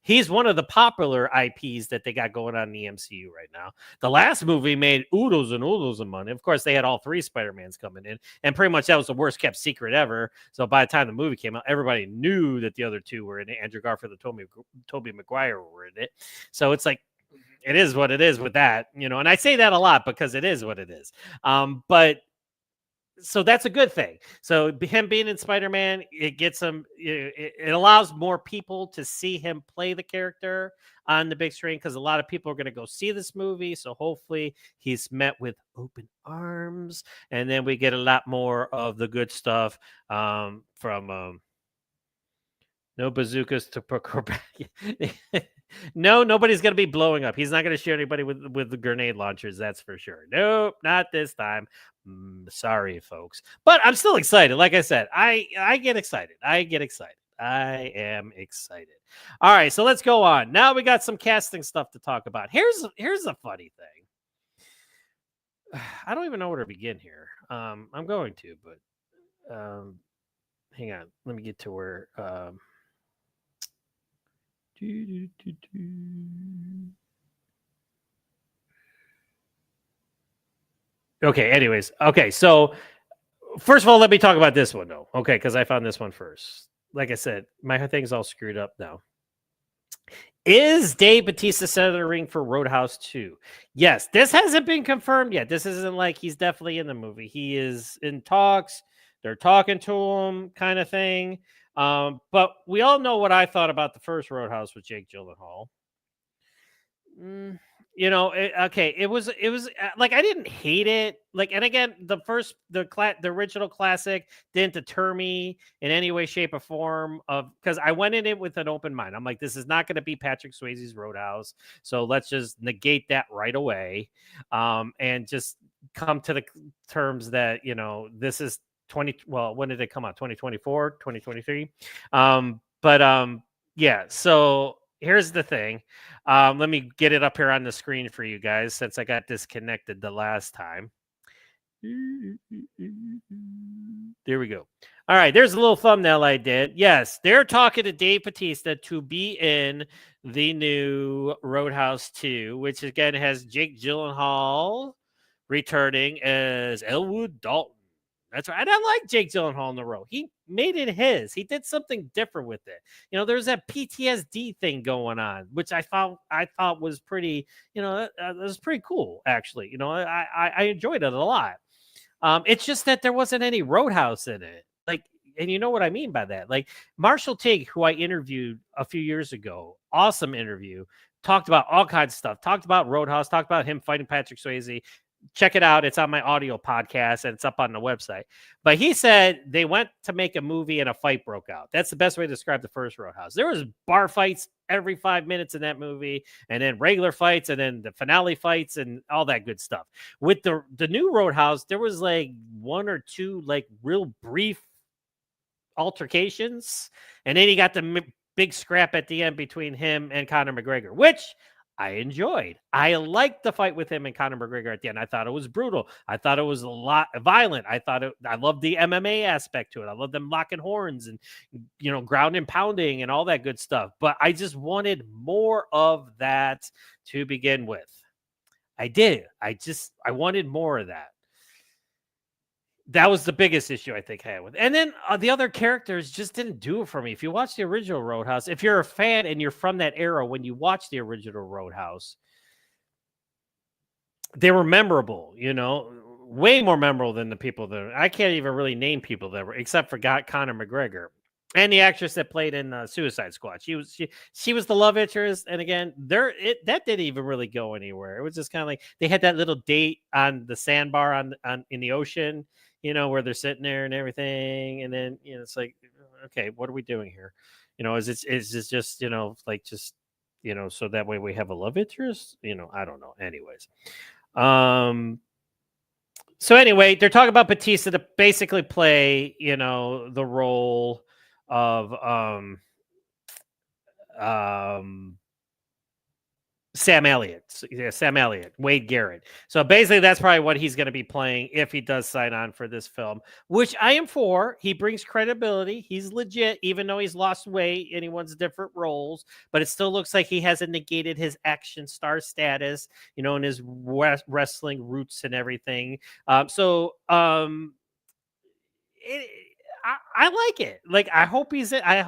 he's one of the popular IPs that they got going on in the MCU right now. The last movie made oodles and oodles of money. Of course, they had all 3 Spider-Mans coming in, and pretty much that was the worst kept secret ever. So by the time the movie came out, everybody knew that the other 2 were in it. Andrew Garfield and Tobey Maguire were in it. So it's like, it is what it is with that, and I say that a lot because it is what it is. But so that's a good thing. So him being in Spider-Man, it gets him, it allows more people to see him play the character on the big screen, because a lot of people are going to go see this movie. So hopefully he's met with open arms, and then we get a lot more of the good stuff from no bazookas to procure back. No, nobody's going to be blowing up. He's not going to shoot anybody with the grenade launchers. That's for sure. Nope, not this time. Sorry, folks. But I'm still excited. Like I said, I get excited. I am excited. All right, so let's go on. Now we got some casting stuff to talk about. Here's a funny thing. I don't even know where to begin here. I'm going to, but hang on. Let me get to where... Okay, anyways. Okay, so first of all, let me talk about this one, though. Okay, because I found this one first. Like I said, my thing's all screwed up now. Is Dave Bautista center of the ring for Roadhouse 2? Yes, this hasn't been confirmed yet. This isn't like he's definitely in the movie. He is in talks. They're talking to him, kind of thing. But we all know what I thought about the first Roadhouse with Jake Gyllenhaal. Okay, it was like I didn't hate it. Like, and again, the original classic didn't deter me in any way, shape, or form of because I went in it with an open mind. I'm like, this is not going to be Patrick Swayze's Roadhouse, so let's just negate that right away, and just come to the terms that this is 20. Well, when did it come out? 2024, 2023. Yeah. So here's the thing. Let me get it up here on the screen for you guys since I got disconnected the last time. There we go. All right, there's a little thumbnail I did. Yes, they're talking to Dave Bautista to be in the new Roadhouse 2, which again has Jake Gyllenhaal returning as Elwood Dalton. That's right. And I like Jake Gyllenhaal in the role. He made it his. He did something different with it. There's that PTSD thing going on, which I thought was pretty. That was pretty cool, actually. I enjoyed it a lot. It's just that there wasn't any Roadhouse in it. Like, and you know what I mean by that? Like Marshall Tigg, who I interviewed a few years ago, awesome interview, talked about all kinds of stuff. Talked about Roadhouse. Talked about him fighting Patrick Swayze. Check it out. It's on my audio podcast and it's up on the website. But he said they went to make a movie and a fight broke out. That's the best way to describe the first Roadhouse. There was bar fights every 5 minutes in that movie, and then regular fights, and then the finale fights and all that good stuff. With the new Roadhouse, there was like one or two like real brief altercations, and then he got the big scrap at the end between him and Conor McGregor, which I enjoyed. I liked the fight with him and Conor McGregor at the end. I thought it was brutal. I thought it was a lot violent. I loved the MMA aspect to it. I loved them locking horns and, ground and pounding and all that good stuff. But I just wanted more of that to begin with. I did. I wanted more of that. That was the biggest issue I think I had with it. And then the other characters just didn't do it for me. If you watch the original Roadhouse, if you're a fan and you're from that era, when you watch the original Roadhouse, they were memorable, way more memorable than the people that I can't even really name people that were, except for Conor McGregor and the actress that played in Suicide Squad. She was the love interest. And again, that didn't even really go anywhere. It was just kind of like they had that little date on the sandbar on in the ocean, where they're sitting there and everything. And then, it's like, okay, what are we doing here? Is it just, like just, so that way we have a love interest? I don't know. Anyways. So anyway, they're talking about Bautista to basically play, the role of Sam Elliott, Wade Garrett. So basically, that's probably what he's going to be playing if he does sign on for this film, which I am for. He brings credibility. He's legit, even though he's lost weight and he wants different roles. But it still looks like he hasn't negated his action star status, and his wrestling roots and everything. I like it. Like, I hope is he gonna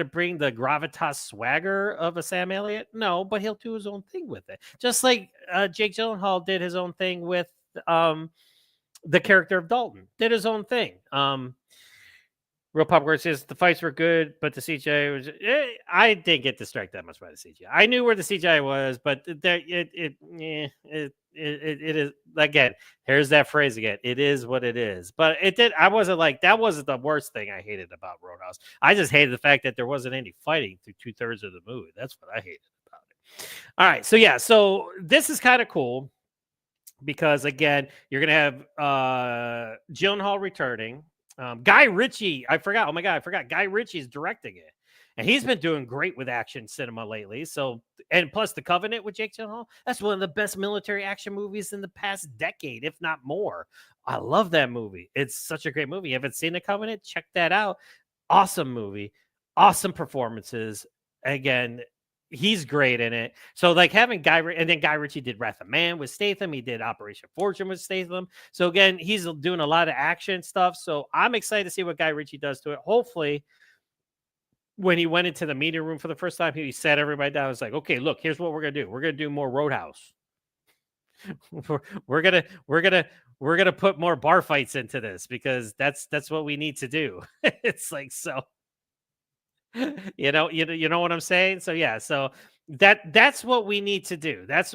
bring the gravitas swagger of a Sam Elliott? No, but he'll do his own thing with it. Just like Jake Gyllenhaal did his own thing with the character of Dalton. Did his own thing. Real Popcorn says the fights were good, but the CGI was. I didn't get distracted that much by the CGI. I knew where the CGI was, but it is again. Here's that phrase again. It is what it is. But it did. I wasn't like that. Wasn't the worst thing I hated about Roadhouse. I just hated the fact that there wasn't any fighting through 2/3 of the movie. That's what I hated about it. All right, so yeah, so this is kind of cool because again, you're gonna have Gyllenhaal returning. Guy Ritchie, I forgot. Oh my God, I forgot. Guy Ritchie's directing it. And he's been doing great with action cinema lately. So, and plus The Covenant with Jake Gyllenhaal, that's one of the best military action movies in the past decade, if not more. I love that movie. It's such a great movie. You haven't seen The Covenant? Check that out. Awesome movie. Awesome performances. Again, he's great in it. So like having Guy Ritchie did Wrath of Man with Statham. He did Operation Fortune with Statham. So again, he's doing a lot of action stuff. So I'm excited to see what Guy Ritchie does to it. Hopefully when he went into the meeting room for the first time, he sat everybody down. It's like, okay, look, here's what we're gonna do. We're gonna do more Roadhouse. we're gonna put more bar fights into this because that's what we need to do. It's like, so you know what I'm saying? So yeah, so that's what we need to do. That's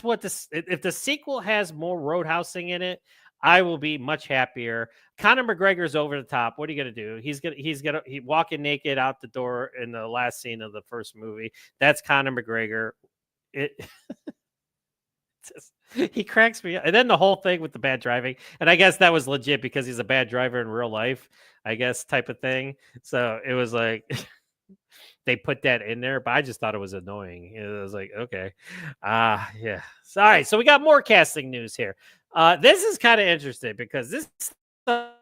what this, if the sequel has more roadhousing in it, I will be much happier. Conor McGregor's over the top. What are you gonna do? He's gonna walking naked out the door in the last scene of the first movie. That's Conor McGregor. It he cracks me up. And then the whole thing with the bad driving, and I guess that was legit because he's a bad driver in real life, I guess, type of thing. So it was like they put that in there, but I just thought it was annoying. It was like, okay, yeah. So, all right, so we got more casting news here. This is kind of interesting because this stuff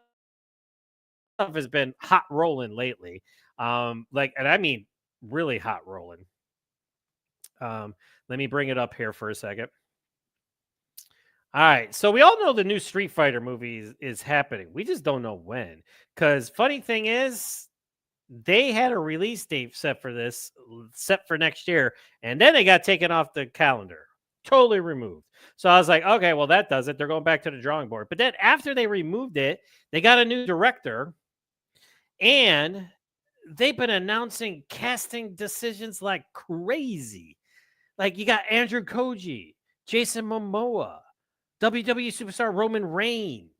has been hot rolling lately. And I mean really hot rolling. Let me bring it up here for a second. All right, so we all know the new Street Fighter movie is happening. We just don't know when. Because funny thing is, they had a release date set for next year, and then it got taken off the calendar, totally removed. So I was like, okay, well that does it. They're going back to the drawing board. But then after they removed it, they got a new director, and they've been announcing casting decisions like crazy. Like you got Andrew Koji, Jason Momoa, WWE superstar Roman Reigns.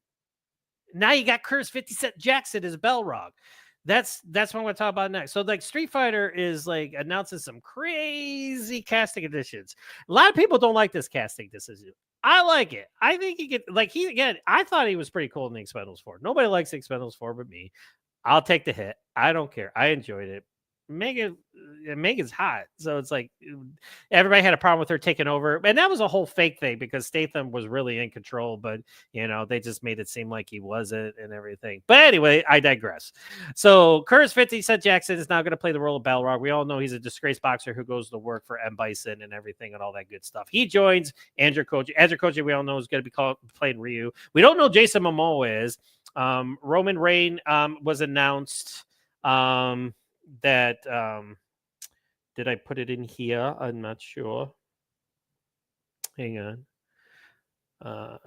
Now you got Curtis 50 Cent Jackson as Balrog. That's what I'm going to talk about next. So like Street Fighter is like announcing some crazy casting additions. A lot of people don't like this casting decision. I like it. I think he could, like, I thought he was pretty cool in the Expendables 4. Nobody likes the Expendables 4 but me. I'll take the hit. I don't care. I enjoyed it. Megan's hot, so it's like everybody had a problem with her taking over, and that was a whole fake thing because Statham was really in control, but they just made it seem like he wasn't and everything. But anyway, I digress. So Curtis 50 Cent Jackson is now going to play the role of Balrog. We all know he's a disgraced boxer who goes to work for M. Bison and everything and all that good stuff. He joins Andrew Koji. Andrew Koji, we all know, is going to be playing Ryu. We don't know Jason Momoa is. Roman Reigns was announced. That did I put it in here? I'm not sure. Hang on.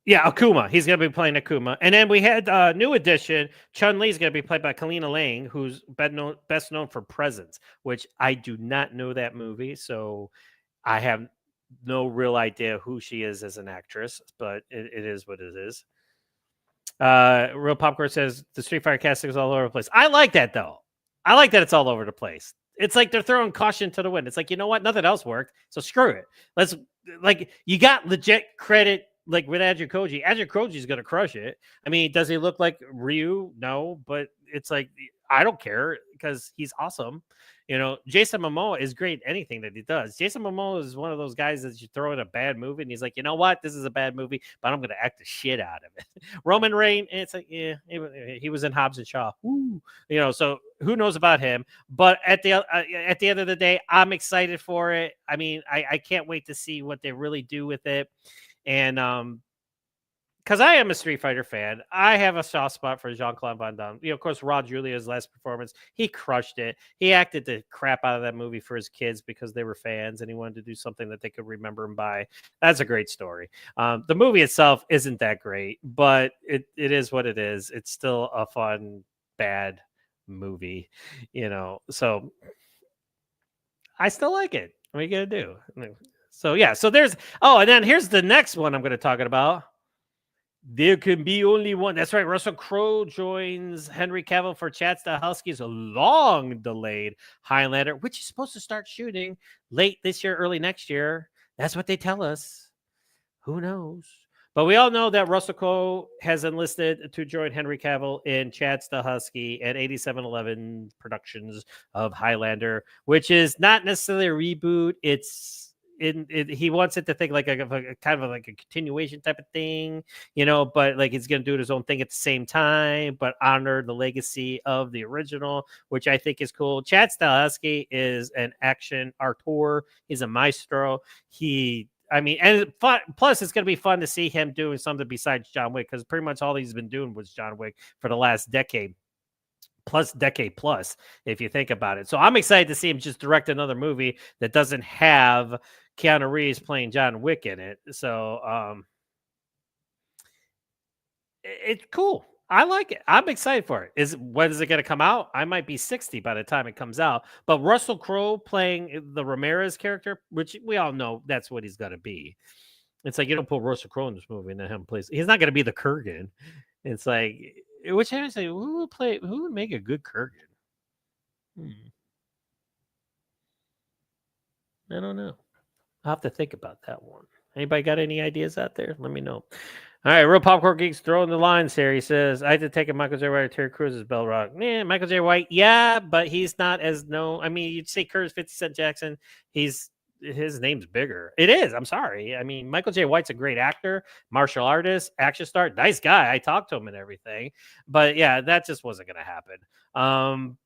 Yeah, Akuma. He's gonna be playing Akuma. And then we had new addition. Chun-Li is gonna be played by Kalina Lang, who's best known for Presence, which I do not know that movie, so I have no real idea who she is as an actress, but it is what it is. Real Popcorn says the Street Fighter casting is all over the place. I like that though. I like that it's all over the place. It's like they're throwing caution to the wind. It's like, you know what? Nothing else worked, so screw it. Let's, like, you got legit credit, like with Andrew Koji. Andrew Koji's gonna crush it. I mean, does he look like Ryu? No, but it's like, I don't care because he's awesome. Jason Momoa is great at anything that he does. Jason Momoa is one of those guys that you throw in a bad movie and he's like, you know what? This is a bad movie, but I'm going to act the shit out of it. Roman Reigns, it's like, yeah, he was in Hobbs and Shaw. Woo. So who knows about him? But at the end of the day, I'm excited for it. I mean, I can't wait to see what they really do with it. And because I am a Street Fighter fan, I have a soft spot for Jean-Claude Van Damme. Of course, Raw Julia's last performance, he crushed it. He acted the crap out of that movie for his kids because they were fans and he wanted to do something that they could remember him by. That's a great story. The movie itself isn't that great, but it is what it is. It's still a fun, bad movie, so I still like it. What are you going to do? So, yeah. So there's, and then here's the next one I'm going to talk about. There can be only one. That's right. Russell Crowe joins Henry Cavill for Chad Stahelski's long-delayed Highlander, which is supposed to start shooting late this year, early next year. That's what they tell us. Who knows? But we all know that Russell Crowe has enlisted to join Henry Cavill in Chad Stahelski at 8711 Productions of Highlander, which is not necessarily a reboot. He wants it to think like a kind of like a continuation type of thing, but like he's going to do his own thing at the same time, but honor the legacy of the original, which I think is cool. Chad Stahelski is an action auteur. He's a maestro. And plus it's going to be fun to see him doing something besides John Wick, because pretty much all he's been doing was John Wick for the last decade. decade plus, if you think about it. So I'm excited to see him just direct another movie that doesn't have Keanu Reeves playing John Wick in it. So it's cool. I like it. I'm excited for it. When is it going to come out? I might be 60 by the time it comes out. But Russell Crowe playing the Ramirez character, which we all know that's what he's going to be. It's like you don't put Russell Crowe in this movie and then him plays. He's not going to be the Kurgan. It's like, which I say, who would make a good Kurgan? I don't know. I'll have to think about that one. Anybody got any ideas out there? Let me know. All right, Real Popcorn Geeks throwing the lines here. He says, I had to take a Michael J. White or Terry Crews as Bell Rock. Michael J. White, yeah, but he's not as known. I mean, you'd say Curtis 50 Cent Jackson. His name's bigger. It is. I'm sorry. I mean, Michael J. White's a great actor, martial artist, action star, nice guy. I talked to him and everything. But yeah, that just wasn't going to happen.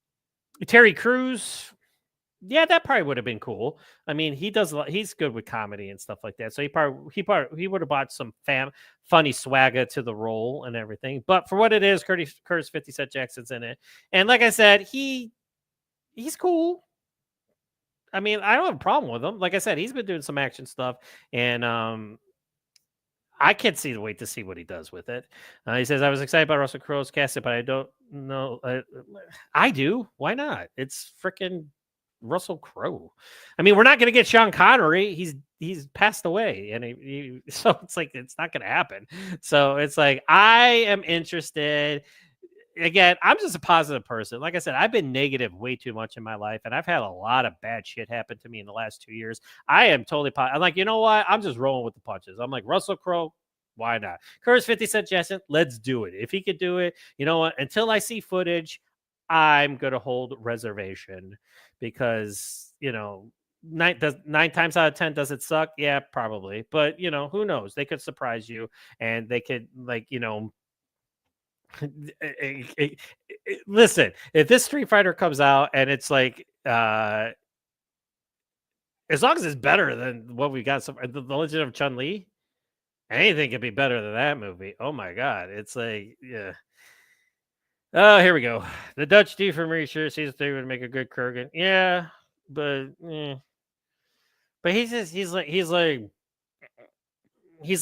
Terry Crews, yeah, that probably would have been cool. I mean, he's good with comedy and stuff like that. So he would have brought some funny swagger to the role and everything. But for what it is, Curtis 50 Cent Jackson's in it. And like I said, he's cool. I mean, I don't have a problem with him. Like I said, he's been doing some action stuff, and I can't wait to see what he does with it. He says, I was excited about Russell Crowe's casting, but I don't know. I do. Why not? It's freaking Russell Crowe. I mean, we're not going to get Sean Connery. He's passed away, and so it's like it's not going to happen. So it's like I am interested. Again, I'm just a positive person. Like I said, I've been negative way too much in my life, and I've had a lot of bad shit happen to me in the last 2 years. I am totally I'm like, you know what? I'm just rolling with the punches. I'm like, Russell Crowe, why not? Curtis 50 Cent Jackson, let's do it. If he could do it, you know what? Until I see footage, I'm going to hold reservation because, you know, 9 times out of 10, does it suck? Yeah, probably. But, you know, who knows? They could surprise you, and they could, like, you know, listen, if this Street Fighter comes out and it's like as long as it's better than what we got, the Legend of Chun-Li, anything could be better than that movie. Oh my god, it's like, yeah. Oh, here we go. The Dutch D from Research season 3 would make a good Kurgan. Yeah, but he's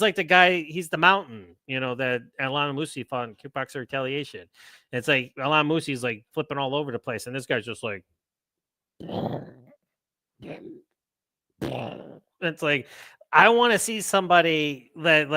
like the guy, he's the mountain, you know, that Alana Musi fought in Kickboxer Retaliation. It's like Alana Musi's like flipping all over the place, and this guy's just like, it's like, I want to see somebody that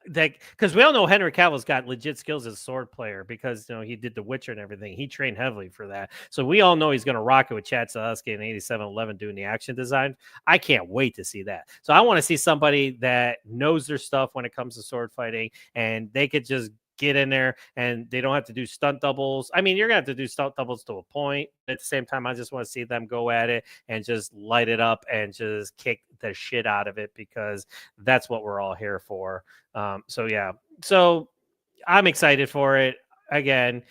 because we all know Henry Cavill's got legit skills as a sword player because, you know, he did The Witcher and everything. He trained heavily for that. So we all know he's going to rock it with Chad Stahelski and 8711 doing the action design. I can't wait to see that. So I want to see somebody that knows their stuff when it comes to sword fighting, and they could just get in there and they don't have to do stunt doubles. I mean, you're going to have to do stunt doubles to a point. At the same time, I just want to see them go at it and just light it up and just kick the shit out of it because that's what we're all here for. So yeah, so I'm excited for it. Again,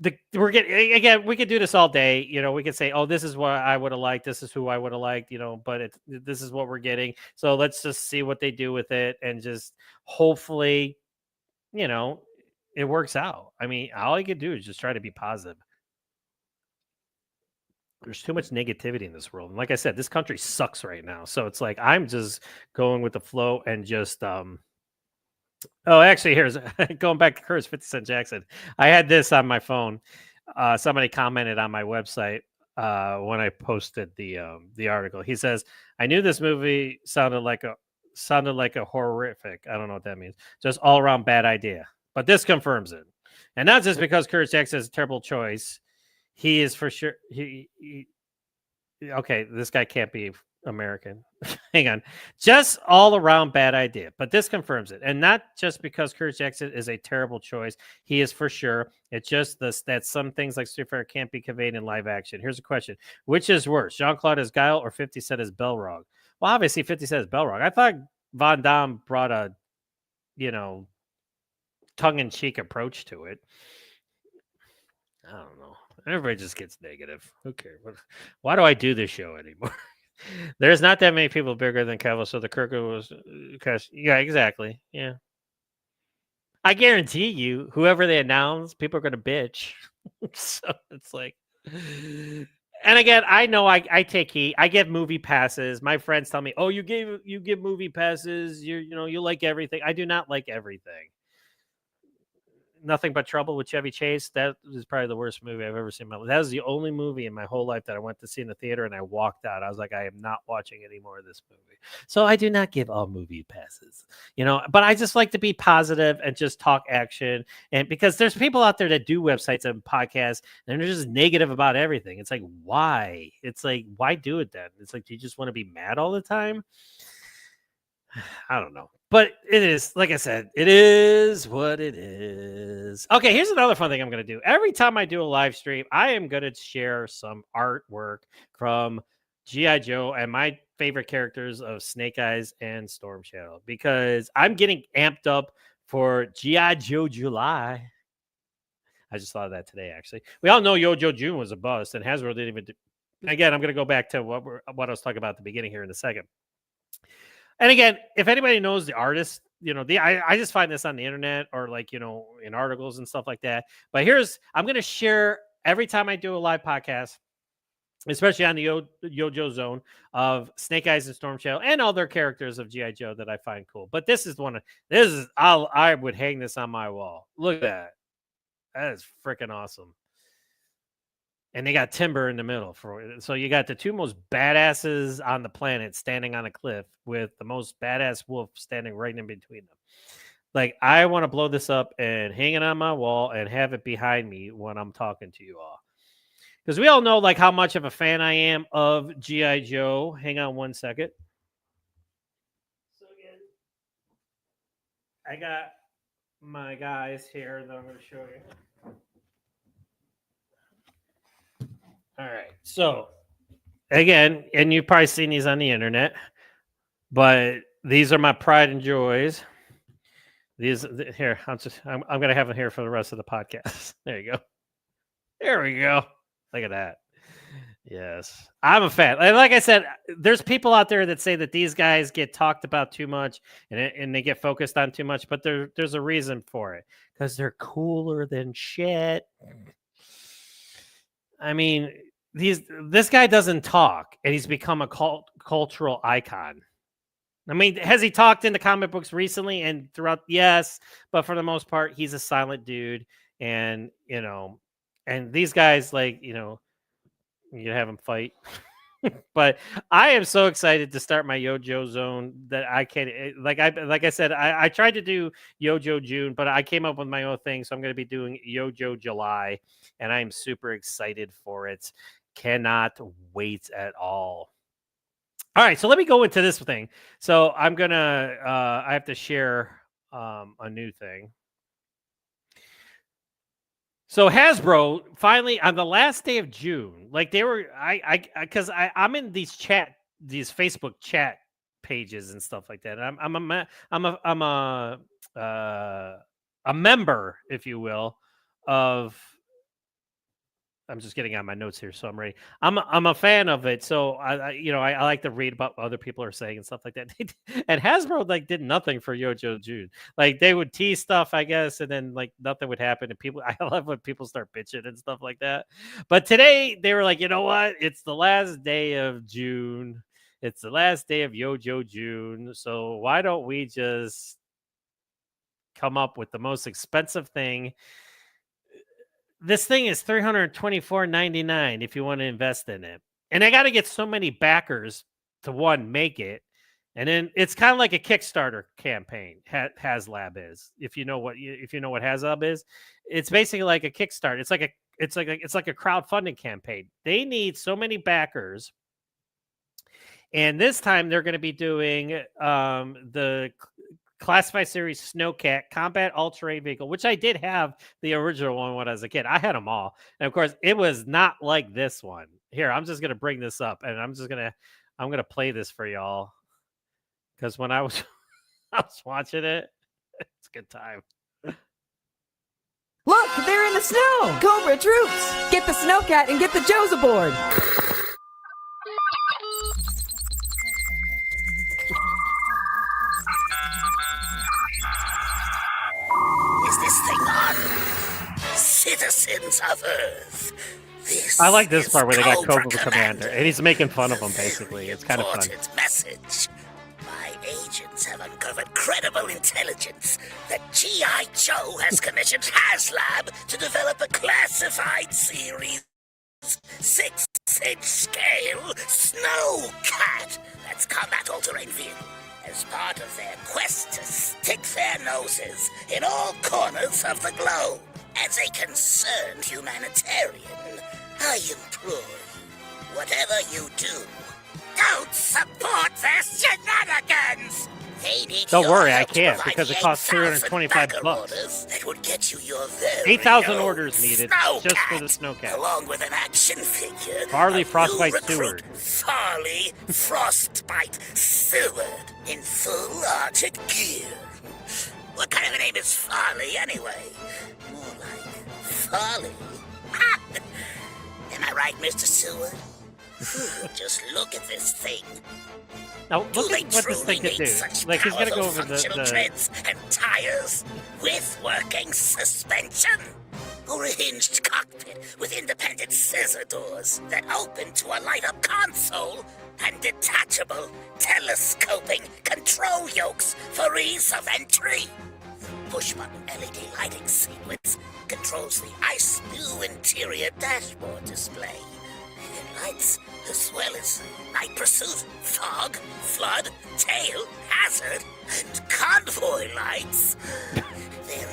we could do this all day. You know, we could say, oh, this is what I would have liked. This is who I would have liked, you know, but this is what we're getting. So let's just see what they do with it and just hopefully, you know, it works out. I mean, all I could do is just try to be positive. There's too much negativity in this world. And like I said, this country sucks right now. So it's like, I'm just going with the flow and just, oh, actually, here's going back to Curtis 50 Cent Jackson. I had this on my phone. Somebody commented on my website when I posted the article. He says, I knew this movie sounded like a horrific, I don't know what that means, just all around bad idea. But this confirms it. And not just because Curtis Jackson is a terrible choice. He is for sure. Okay, this guy can't be American. Hang on. Just all around bad idea. But this confirms it. And not just because Curtis Jackson is a terrible choice. He is for sure. It's just that some things like Street Fighter can't be conveyed in live action. Here's a question. Which is worse, Jean-Claude as Guile or 50 Cent as Belrog? Well, obviously 50 Cent as Belrog. I thought Van Damme brought a, you know, tongue-in-cheek approach to it. I don't know. Everybody just gets negative. Who cares? Why do I do this show anymore? There's not that many people bigger than Cavill, so the Kirk was yeah, exactly. Yeah. I guarantee you, whoever they announce, people are going to bitch. So it's like, and again, I know I take heat. I get movie passes. My friends tell me, "Oh, you give movie passes. You like everything." I do not like everything. Nothing But Trouble with Chevy Chase. That is probably the worst movie I've ever seen in my life. That was the only movie in my whole life that I went to see in the theater and I walked out. I was like, I am not watching any more of this movie. So I do not give all movie passes, but I just like to be positive and just talk action. And because there's people out there that do websites and podcasts and they're just negative about everything. It's like, why? It's like, why do it then? It's like, do you just want to be mad all the time? I don't know. But it is, like I said, it is what it is. Okay, here's another fun thing I'm going to do. Every time I do a live stream, I am going to share some artwork from G.I. Joe and my favorite characters of Snake Eyes and Storm Shadow because I'm getting amped up for G.I. Joe July. I just thought of that today, actually. We all know Yo-Joe June was a bust, and Hasbro didn't even do. Again, I'm going to go back to what I was talking about at the beginning here in a second. And again, if anybody knows the artist, I just find this on the internet or like, in articles and stuff like that. But I'm going to share every time I do a live podcast, especially on the Yo-Joe Zone of Snake Eyes and Storm Shadow and other characters of G.I. Joe that I find cool. But I would hang this on my wall. Look at that. That is freaking awesome. And they got Timber in the middle so you got the two most badasses on the planet standing on a cliff with the most badass wolf standing right in between them. Like, I want to blow this up and hang it on my wall and have it behind me when I'm talking to you all. Because we all know like how much of a fan I am of G.I. Joe. Hang on one second. So again, I got my guys here that I'm going to show you. All right. So again, and you've probably seen these on the internet, but these are my pride and joys. Here, I'm going to have them here for the rest of the podcast. There you go. There we go. Look at that. Yes. I'm a fan. And like I said, there's people out there that say that these guys get talked about too much and they get focused on too much, but there's a reason for it because they're cooler than shit. I mean, this guy doesn't talk, and he's become a cultural icon. I mean, has he talked in the comic books recently and throughout? Yes, but for the most part, he's a silent dude, and and these guys, like, you have them fight. But I am so excited to start my Yo-Joe Zone that I can't. Like I said, I tried to do Yo-Joe June, but I came up with my own thing, so I'm going to be doing Yo-Joe July, and I'm super excited for it. Cannot wait at all. All right, so let me go into this thing. So I have to share a new thing. So Hasbro finally on the last day of June, like they were, because I'm in these Facebook chat pages and stuff like that. And I'm a member, if you will, of. I'm just getting on my notes here, so I'm ready. I'm a fan of it, so I like to read about what other people are saying and stuff like that. And Hasbro did nothing for Yo-Joe June. Like they would tease stuff, I guess, and then nothing would happen. And I love when people start bitching and stuff like that. But today they were like, you know what? It's the last day of June. It's the last day of Yo-Joe June. So why don't we just come up with the most expensive thing? This thing is $324.99 if you want to invest in it. And I got to get so many backers to make it. And then it's kind of like a Kickstarter campaign. HasLab is. If you know what HasLab is, it's basically like a Kickstarter. It's like a crowdfunding campaign. They need so many backers. And this time they're going to be doing the Classified Series Snowcat Combat All-Terrain Vehicle, which I did have the original one when I was a kid. I had them all. And of course, it was not like this one. Here, I'm just going to bring this up and I'm going to play this for y'all. Because when I was watching it, it's a good time. Look, they're in the snow! Cobra troops! Get the Snowcat and get the Joes aboard! Is this thing on? Citizens of Earth, I like this is part where they got Cobra Cobra Commander, and he's making fun of him, basically. It's kind of fun. Important message. My agents have uncovered credible intelligence that G.I. Joe has commissioned HasLab to develop a classified series 6-inch scale snowcat that's combat all-terrain vehicle as part of their quest to stick their noses in all corners of the globe. As a concerned humanitarian, I implore you, whatever you do, don't support their shenanigans! They need Don't your worry, I help to can't, provide because it the costs 8,000 $325 bagger bucks. orders that would get you your very 8,000 own orders needed just for the snowcat. along with an action figure. Farley of Frostbite new recruit Seward. Farley Frostbite Seward in full Arctic gear. What kind of a name is Farley anyway? More like Farley. Am I right, Mr. Seward? Just look at this thing. Now, Do look they at what this thing truly could need do. such Like, he's going to go powerful over functional the treads and tires with working suspension? Or a hinged cockpit with independent scissor doors that open to a light-up console and detachable telescoping control yokes for ease of entry? Push-button LED lighting sequence controls the ice blue interior dashboard display. Lights, as well as night pursuit, fog, flood, tail, hazard, and convoy lights. They're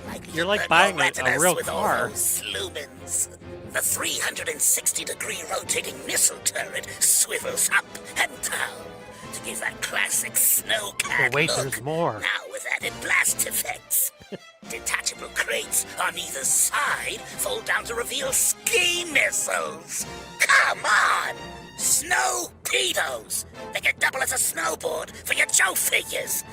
like You're like buying a real with car. all those lumens. The 360-degree rotating missile turret swivels up and down to give that classic snowcat But wait, look. there's more. Now with added blast effects. Detachable crates on either side fold down to reveal ski missiles. Come on! Snow pedos! They can double as a snowboard for your Joe figures.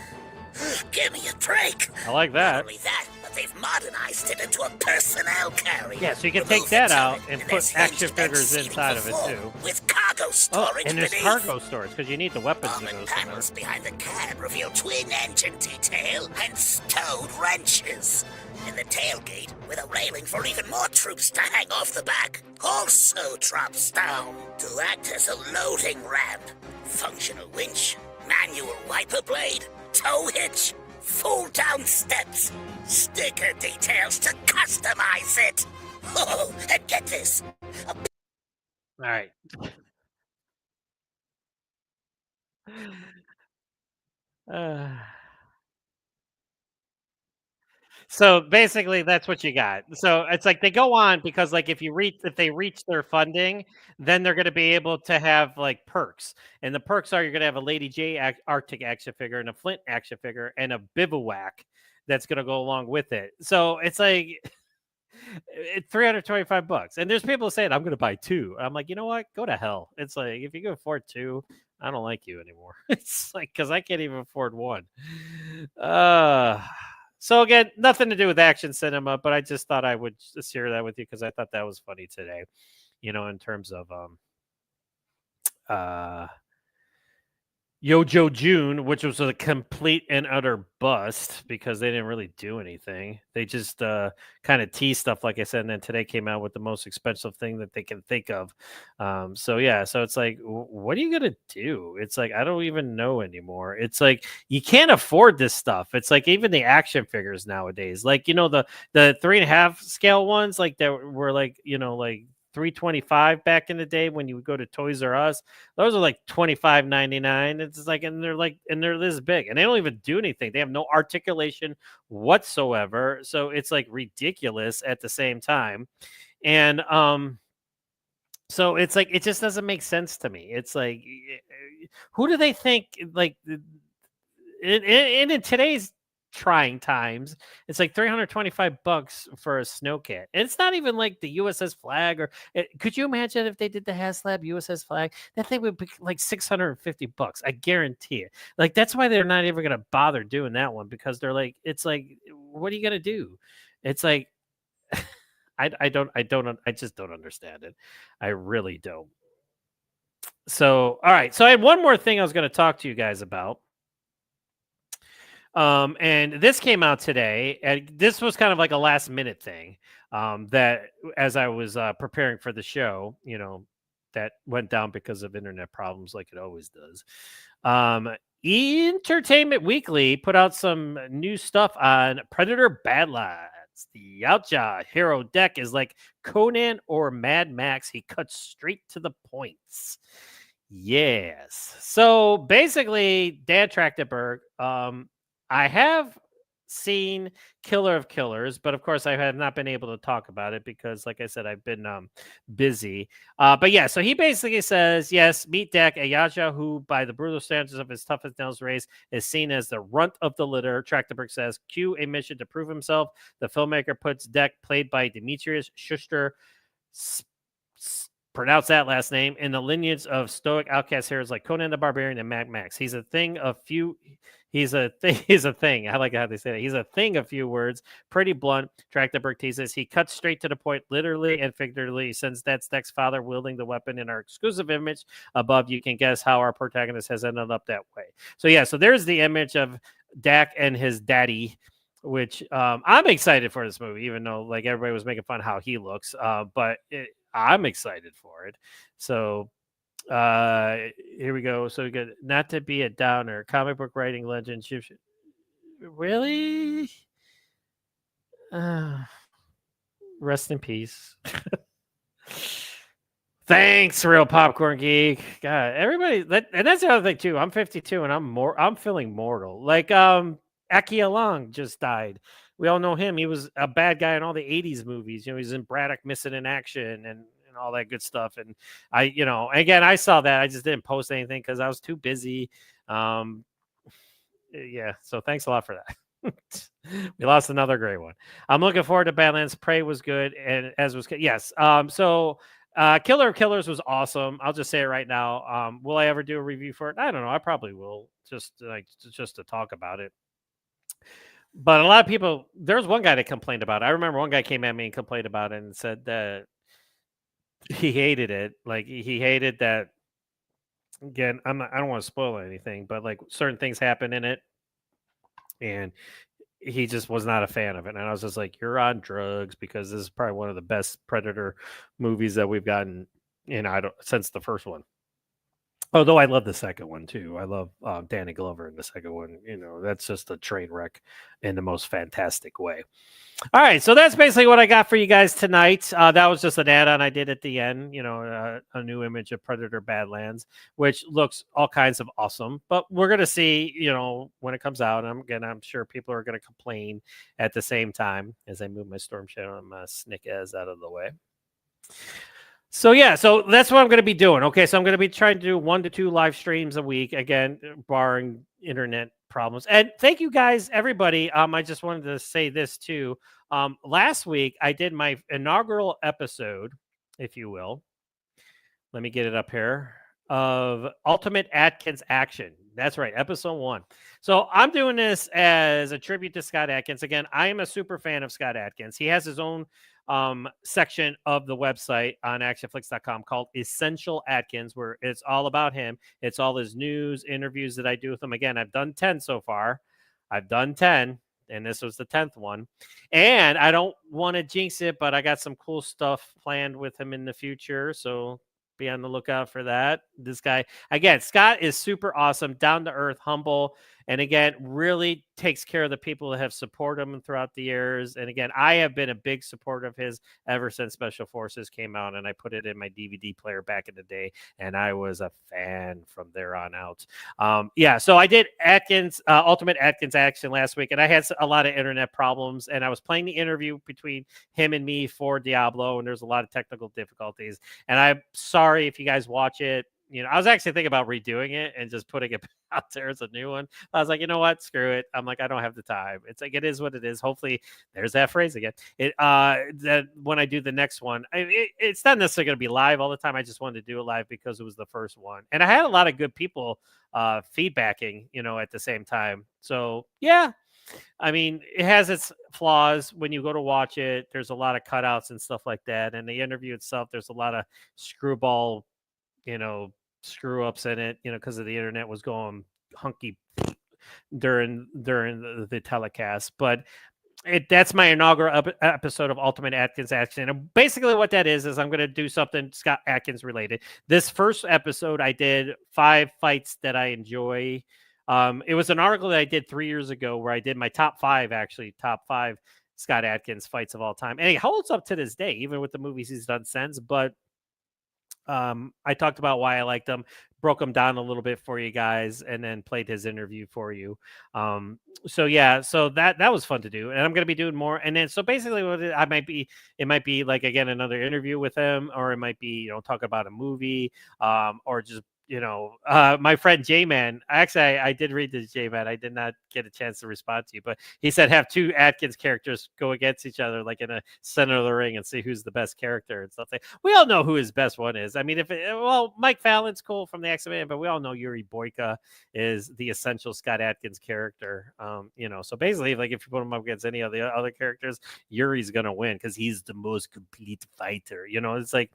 Give me a break. I like Not that. only that, but they've modernized it into a personnel carrier. Yeah, so you can Remove take that the out turret, and there's put action hinged vent figures seating inside for of it, four, too. With cargo Oh, storage and there's beneath. cargo storage, because you need the weapons to Armored go somewhere. panels behind the cab reveal twin engine detail and stowed wrenches. And the tailgate, with a railing for even more troops to hang off the back, also drops down to act as a loading ramp. Functional winch, manual wiper blade, tow hitch, fold-down steps, sticker details to customize it. Oh, and get this, All right. Uh, so basically, that's what you got. So it's like they go on because, like, if they reach their funding, then they're going to be able to have like perks, and the perks are you're going to have a Lady J Arctic action figure and a Flint action figure and a bivouac that's going to go along with it. So it's like it's $325, and there's people saying I'm going to buy two. I'm like, you know what? Go to hell. It's like if you can afford two, I don't like you anymore. It's like because I can't even afford one. So again, nothing to do with action cinema, but I just thought I would just share that with you because I thought that was funny today. In terms of Yojo June, which was a complete and utter bust because they didn't really do anything. They just kind of teased stuff, like I said, and then today came out with the most expensive thing that they can think of. So it's like, what are you gonna do? It's like I don't even know anymore. It's like you can't afford this stuff. It's like even the action figures nowadays, like the 3.5 scale ones, like that were like like $325 back in the day when you would go to Toys R Us. Those are like $25.99. It's like, and they're this big, and they don't even do anything. They have no articulation whatsoever. So it's like ridiculous at the same time. And so it's like it just doesn't make sense to me. It's like, who do they think like in today's trying times, it's like $325 for a snowcat, and it's not even like the USS Flag could you imagine if they did the HasLab USS Flag? That thing would be like $650. I guarantee it. Like that's why they're not even gonna bother doing that one, because they're like, it's like, what are you gonna do? It's like I just don't understand it. I really don't. So all right, so I had one more thing I was going to talk to you guys about. And this came out today, and this was kind of like a last minute thing. That as I was preparing for the show, that went down because of internet problems, like it always does. Entertainment Weekly put out some new stuff on Predator Badlands. The Outjaw hero deck is like Conan or Mad Max. He cuts straight to the points. Yes. So basically, Dan Trachtenberg, I have seen Killer of Killers, but of course I have not been able to talk about it because, like I said, I've been busy. But yeah, so he basically says, yes, meet Dak Ayaja, who by the brutal standards of his toughest nails race is seen as the runt of the litter. Trachtenberg says, cue a mission to prove himself. The filmmaker puts Dak, played by Demetrius Schuster, pronounce that last name, in the lineage of stoic outcast heroes like Conan the Barbarian and Mad Max. He's a thing of few. He's a thing. I like how they say that. He's a thing of few words. Pretty blunt. Trachtenberg teases. He cuts straight to the point, literally and figuratively, since that's Deck's father wielding the weapon in our exclusive image above. You can guess how our protagonist has ended up that way. So yeah, so there's the image of Dak and his daddy, which I'm excited for this movie, even though like everybody was making fun of how he looks. But I'm excited for it. So here we go. So we got, not to be a downer, comic book writing legend. Really? Rest in peace. Thanks, Real Popcorn Geek. God, everybody, and that's the other thing too. I'm 52 and I'm feeling mortal. Like Aki Long just died. We all know him. He was a bad guy in all the 80s movies. He's in Braddock Missing in Action and all that good stuff. And again, I saw that. I just didn't post anything because I was too busy. Yeah. So thanks a lot for that. We lost another great one. I'm looking forward to Badlands. Prey was good. And as was, yes. So Killer of Killers was awesome. I'll just say it right now. Will I ever do a review for it? I don't know. I probably will, just to talk about it. But a lot of people, there's one guy that complained about it. I remember one guy came at me and complained about it and said that he hated it. Like he hated that. Again, I don't want to spoil anything, but like certain things happen in it, and he just was not a fan of it. And I was just like, "You're on drugs," because this is probably one of the best Predator movies that we've gotten since the first one. Although I love the second one too. I love Danny Glover in the second one. That's just a train wreck in the most fantastic way. All right, so that's basically what I got for you guys tonight. That was just an add-on I did at the end. A new image of Predator Badlands, which looks all kinds of awesome. But we're gonna see, when it comes out. I'm sure people are gonna complain at the same time as I move my Storm Shadow and my Snickaz out of the way. So yeah, so that's what I'm going to be doing. Okay, so I'm going to be trying to do 1 to 2 live streams a week, again, barring internet problems. And thank you guys, everybody. I just wanted to say this too. Last week I did my inaugural episode, if you will. Let me get it up here, of Ultimate Atkins Action. That's right, episode 1. So I'm doing this as a tribute to Scott Adkins. Again, I am a super fan of Scott Adkins. He has his own section of the website on ACTION-FLIX.com called Essential Atkins, where it's all about him. It's all his news, interviews that I do with him. Again, I've done 10 so far. I've done 10, and this was the 10th one. And I don't want to jinx it, but I got some cool stuff planned with him in the future. So be on the lookout for that. This guy, again, Scott is super awesome, down to earth, humble, and again, really takes care of the people that have supported him throughout the years. And again, I have been a big supporter of his ever since Special Forces came out, and I put it in my DVD player back in the day, and I was a fan from there on out. Yeah, so I did Ultimate Atkins Action last week, and I had a lot of internet problems, and I was playing the interview between him and me for Diablo, and there's a lot of technical difficulties. And I'm sorry if you guys watch it. I was actually thinking about redoing it and just putting it out there as a new one. I was like, you know what? Screw it. I'm like, I don't have the time. It's like, it is what it is. Hopefully, there's that phrase again. That when I do the next one, it's not necessarily going to be live all the time. I just wanted to do it live because it was the first one. And I had a lot of good people feedbacking, at the same time. So, yeah. I mean, it has its flaws when you go to watch it. There's a lot of cutouts and stuff like that. And the interview itself, there's a lot of screw ups in it, because of the internet was going hunky during the telecast. But that's my inaugural episode of Ultimate Atkins Action. And basically what that is I'm going to do something Scott Atkins related. This first episode, I did 5 fights that I enjoy. It was an article that I did 3 years ago where I did my top 5 Scott Atkins fights of all time. And he holds up to this day, even with the movies he's done since. But I talked about why I liked them, broke them down a little bit for you guys, and then played his interview for you. So that was fun to do, and I'm going to be doing more. And then so basically, what it might be like again another interview with him, or it might be talk about a movie, or just my friend J-Man, actually, I did read this J-Man. I did not get a chance to respond to you, but he said have 2 Atkins characters go against each other, like in a center of the ring, and see who's the best character and stuff. We all know who his best one is. I mean, Mike Fallon's cool from the X-Men, but we all know Yuri Boyka is the essential Scott Atkins character. So basically, like if you put him up against any of the other characters, Yuri's gonna win because he's the most complete fighter. It's like,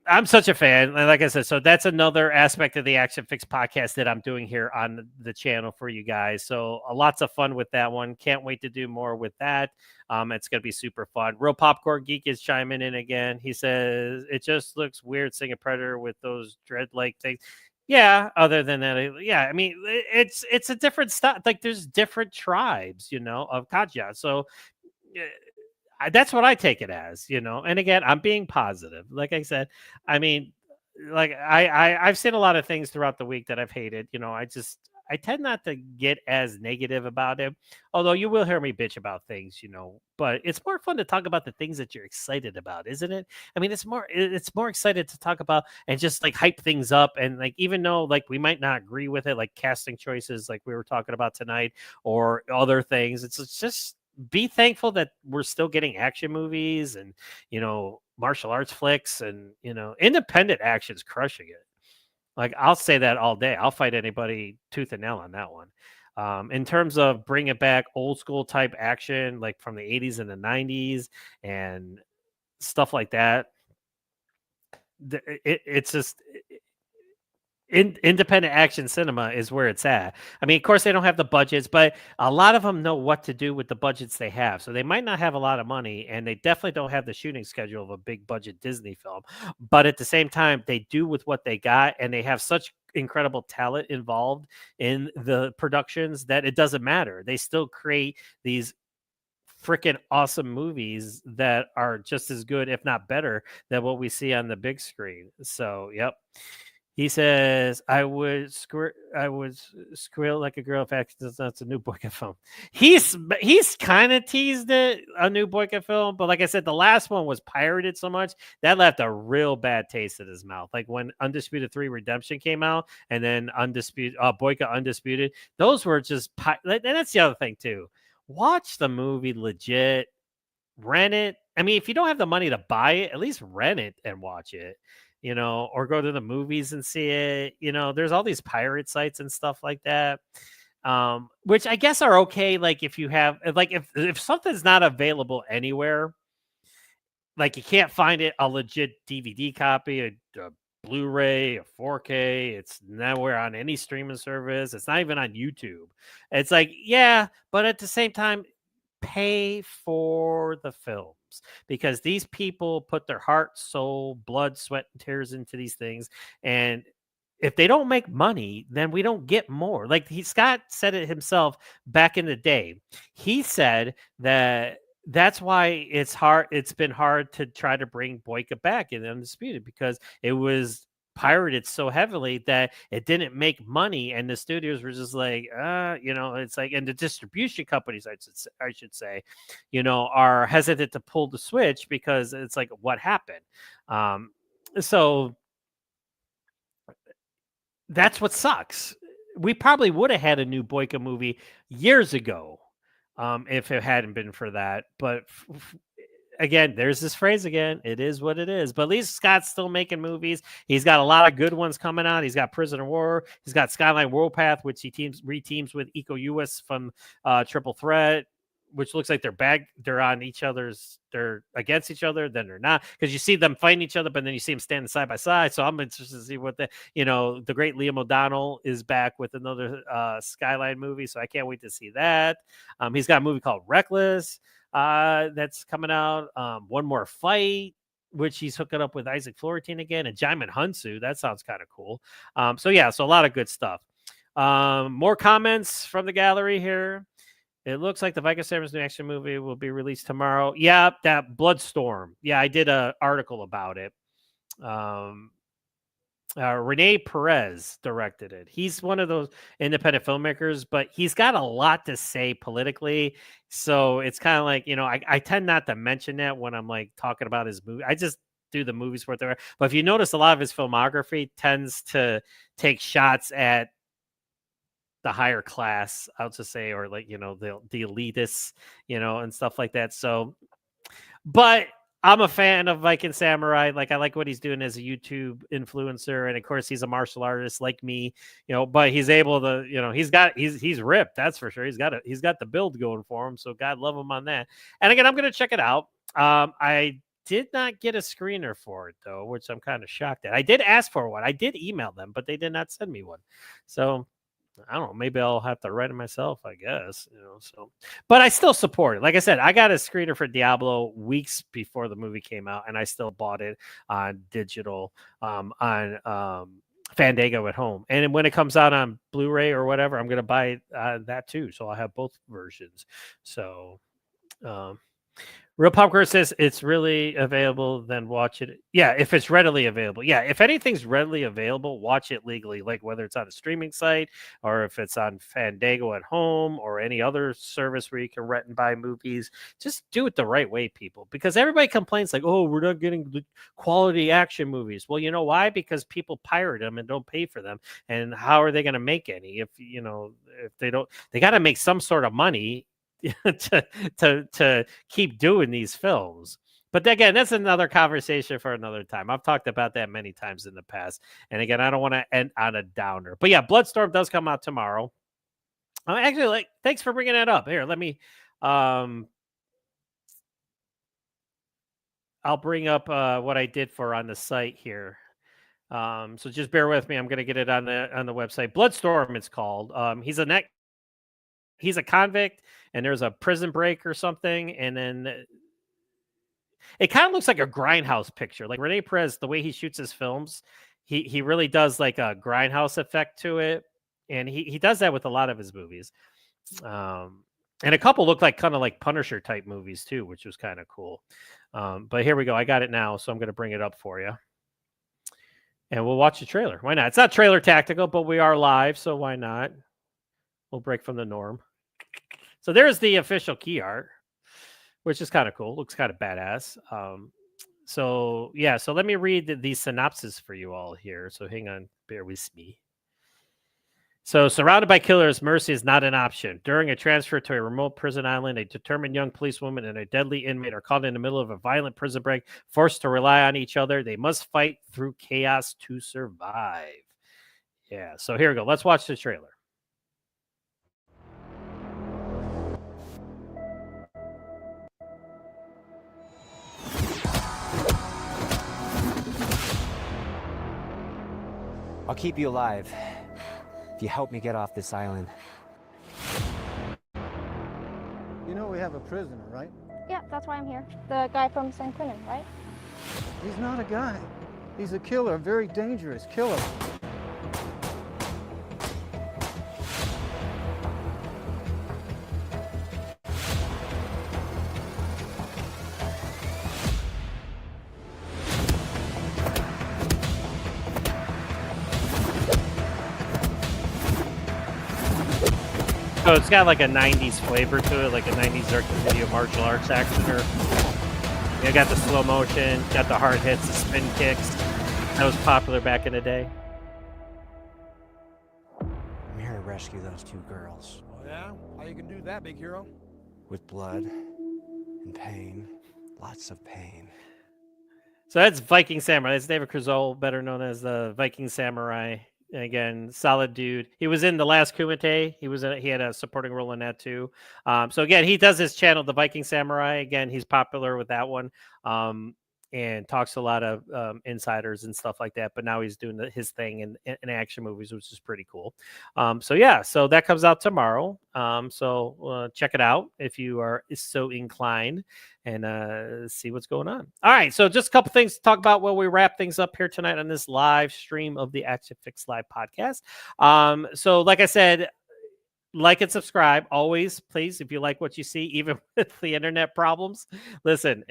I'm such a fan. Like I said, so that's another aspect of the ACTION-FLIX podcast that I'm doing here on the channel for you guys. So lots of fun with that one. Can't wait to do more with that. It's going to be super fun. Real Popcorn Geek is chiming in again. He says, it just looks weird seeing a predator with those dread-like things. Yeah, other than that, yeah, I mean, it's a different style. Like there's different tribes, of Katja. So that's what I take it as, and again, I'm being positive. Like I said, I mean, like I've seen a lot of things throughout the week that I've hated, I tend not to get as negative about it, although you will hear me bitch about things, but it's more fun to talk about the things that you're excited about, isn't it? I mean, it's more excited to talk about and just like hype things up. And like, even though like we might not agree with it, like casting choices, like we were talking about tonight or other things, it's just, be thankful that we're still getting action movies and martial arts flicks and independent action's crushing it. Like I'll say that all day. I'll fight anybody tooth and nail on that one. In terms of bringing back old school type action, like from the 80s and the 90s and stuff like that, it's just independent action cinema is where it's at. I mean, of course, they don't have the budgets, but a lot of them know what to do with the budgets they have. So they might not have a lot of money, and they definitely don't have the shooting schedule of a big budget Disney film. But at the same time, they do with what they got, and they have such incredible talent involved in the productions that it doesn't matter. They still create these freaking awesome movies that are just as good, if not better, than what we see on the big screen. So, yep. He says, I would squeal like a girl if that's a new Boyka film. He's kind of teased it, a new Boyka film, but like I said, the last one was pirated so much that left a real bad taste in his mouth. Like when Undisputed 3 Redemption came out, and then Boyka Undisputed, those were just and that's the other thing too. Watch the movie legit, rent it. I mean, if you don't have the money to buy it, at least rent it and watch it. Or go to the movies and see it. There's all these pirate sites and stuff like that, which I guess are okay. Like if you have, like if something's not available anywhere, like you can't find it, a legit DVD copy, a Blu-ray, a 4K, it's nowhere on any streaming service. It's not even on YouTube. It's like, yeah, but at the same time, pay for the films, because these people put their heart, soul, blood, sweat, and tears into these things. And if they don't make money, then we don't get more. Like Scott said it himself back in the day. He said that that's why it's been hard to try to bring Boyka back in Undisputed, because it was pirated so heavily that it didn't make money, and the studios were just like, it's like, and the distribution companies, I should say, are hesitant to pull the switch because it's like, what happened? So that's what sucks. We probably would have had a new Boyka movie years ago if it hadn't been for that, but again, there's this phrase again. It is what it is. But at least Scott's still making movies. He's got a lot of good ones coming out. He's got Prisoner of War. He's got Skyline Warpath, which he reteams with Iko Uwais from Triple Threat, which looks like they're on each other's, they're against each other, then they're not, because you see them fighting each other, but then you see them standing side by side. So I'm interested to see what the great Liam O'Donnell is back with another Skyline movie, so I can't wait to see that. He's got a movie called Reckless that's coming out. One More Fight, which he's hooking up with Isaac Florentine again, and Jaimin Hunsu. That sounds kind of cool. So a lot of good stuff. More comments from the gallery here. It looks like the Viking Samurai's new action movie will be released tomorrow. Yeah, that Bloodstorm. Yeah, I did an article about it. Rene Perez directed it. He's one of those independent filmmakers, but he's got a lot to say politically. So it's kind of like, I tend not to mention that when I'm like talking about his movie. I just do the movies for it. But if you notice, a lot of his filmography tends to take shots at the higher class, I'll just say, or like, the elitists, and stuff like that. So, but I'm a fan of Viking Samurai. Like, I like what he's doing as a YouTube influencer. And of course, he's a martial artist like me, but he's able to, he's ripped. That's for sure. He's got the build going for him. So God love him on that. And again, I'm going to check it out. I did not get a screener for it though, which I'm kind of shocked at. I did ask for one. I did email them, but they did not send me one. So I don't know. Maybe I'll have to write it myself, I guess. So, but I still support it. Like I said, I got a screener for Diablo weeks before the movie came out, and I still bought it on digital, on Fandango at home. And when it comes out on Blu-ray or whatever, I'm going to buy that too. So I'll have both versions. So, Real Popcorn says it's really available, then watch it. Yeah, if it's readily available. Yeah, if anything's readily available, watch it legally, like whether it's on a streaming site or if it's on Fandango at home or any other service where you can rent and buy movies. Just do it the right way, people, because everybody complains like, oh, we're not getting quality action movies. Well, you know why? Because people pirate them and don't pay for them. And how are they going to make any if they don't? They got to make some sort of money to keep doing these films. But again, that's another conversation for another time. I've talked about that many times in the past. And again, I don't want to end on a downer. But yeah, Bloodstorm does come out tomorrow. Actually, thanks for bringing that up. Here, let me I'll bring up what I did on the site here. So just bear with me. I'm going to get it on the website. Bloodstorm, it's called. He's a convict, and there's a prison break or something, and then it kind of looks like a Grindhouse picture. Like Rene Perez, the way he shoots his films, he really does like a Grindhouse effect to it, and he does that with a lot of his movies. And a couple look like kind of like Punisher type movies too, which was kind of cool. But here we go. I got it now, so I'm going to bring it up for you. And we'll watch the trailer. Why not? It's not trailer tactical, but we are live, so why not? We'll break from the norm. So there's the official key art, which is kind of cool. Looks kind of badass. So let me read the synopsis for you all here. So hang on, bear with me. So, surrounded by killers, mercy is not an option. During a transfer to a remote prison island, a determined young policewoman and a deadly inmate are caught in the middle of a violent prison break, forced to rely on each other. They must fight through chaos to survive. Yeah, so here we go. Let's watch the trailer. I'll keep you alive if you help me get off this island. You know we have a prisoner, right? Yeah, that's why I'm here. The guy from San Quentin, right? He's not a guy. He's a killer, a very dangerous killer. So it's got like a 90s flavor to it, like a 90s video martial arts actioner. You got the slow motion, got the hard hits, the spin kicks. That was popular back in the day. I'm here to rescue those two girls. Oh, yeah? How you can do that, big hero? With blood and pain. Lots of pain. So that's Viking Samurai. That's David Crusoe, better known as the Viking Samurai. Again, solid dude. He was in The Last Kumite. He had a supporting role in that too. So again, he does his channel, The Viking Samurai. Again, he's popular with that one. And talks to a lot of insiders and stuff like that. But now he's doing his thing in action movies, which is pretty cool. So that comes out tomorrow. So check it out if you are so inclined, and see what's going on. All right, so just a couple things to talk about while we wrap things up here tonight on this live stream of the ACTION-FLIX Live podcast. So like I said, like and subscribe always, please, if you like what you see, even with the internet problems. Listen,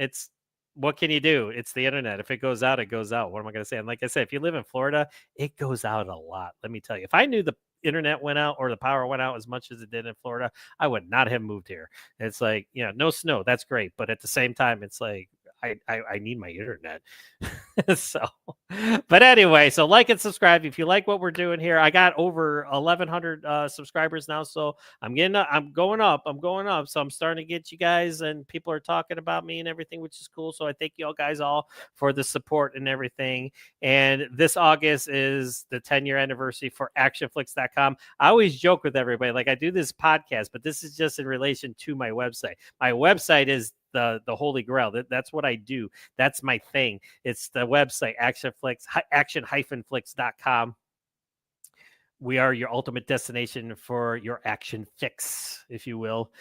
what can you do? It's the internet. If it goes out, it goes out. What am I going to say? And like I said, if you live in Florida, it goes out a lot. Let me tell you, if I knew the internet went out or the power went out as much as it did in Florida, I would not have moved here. It's like, no snow. That's great. But at the same time, it's like, I need my internet. But anyway, so like and subscribe if you like what we're doing here. I got over 1,100 subscribers now, so I'm going up. So I'm starting to get you guys, and people are talking about me and everything, which is cool. So I thank you all guys all for the support and everything. And this August is the 10-year anniversary for ACTIONFLIX.com. I always joke with everybody, like I do this podcast, but this is just in relation to my website. My website is the holy grail. That's what I do. That's my thing. It's the website, action-flix.com. We are your ultimate destination for your action fix, if you will.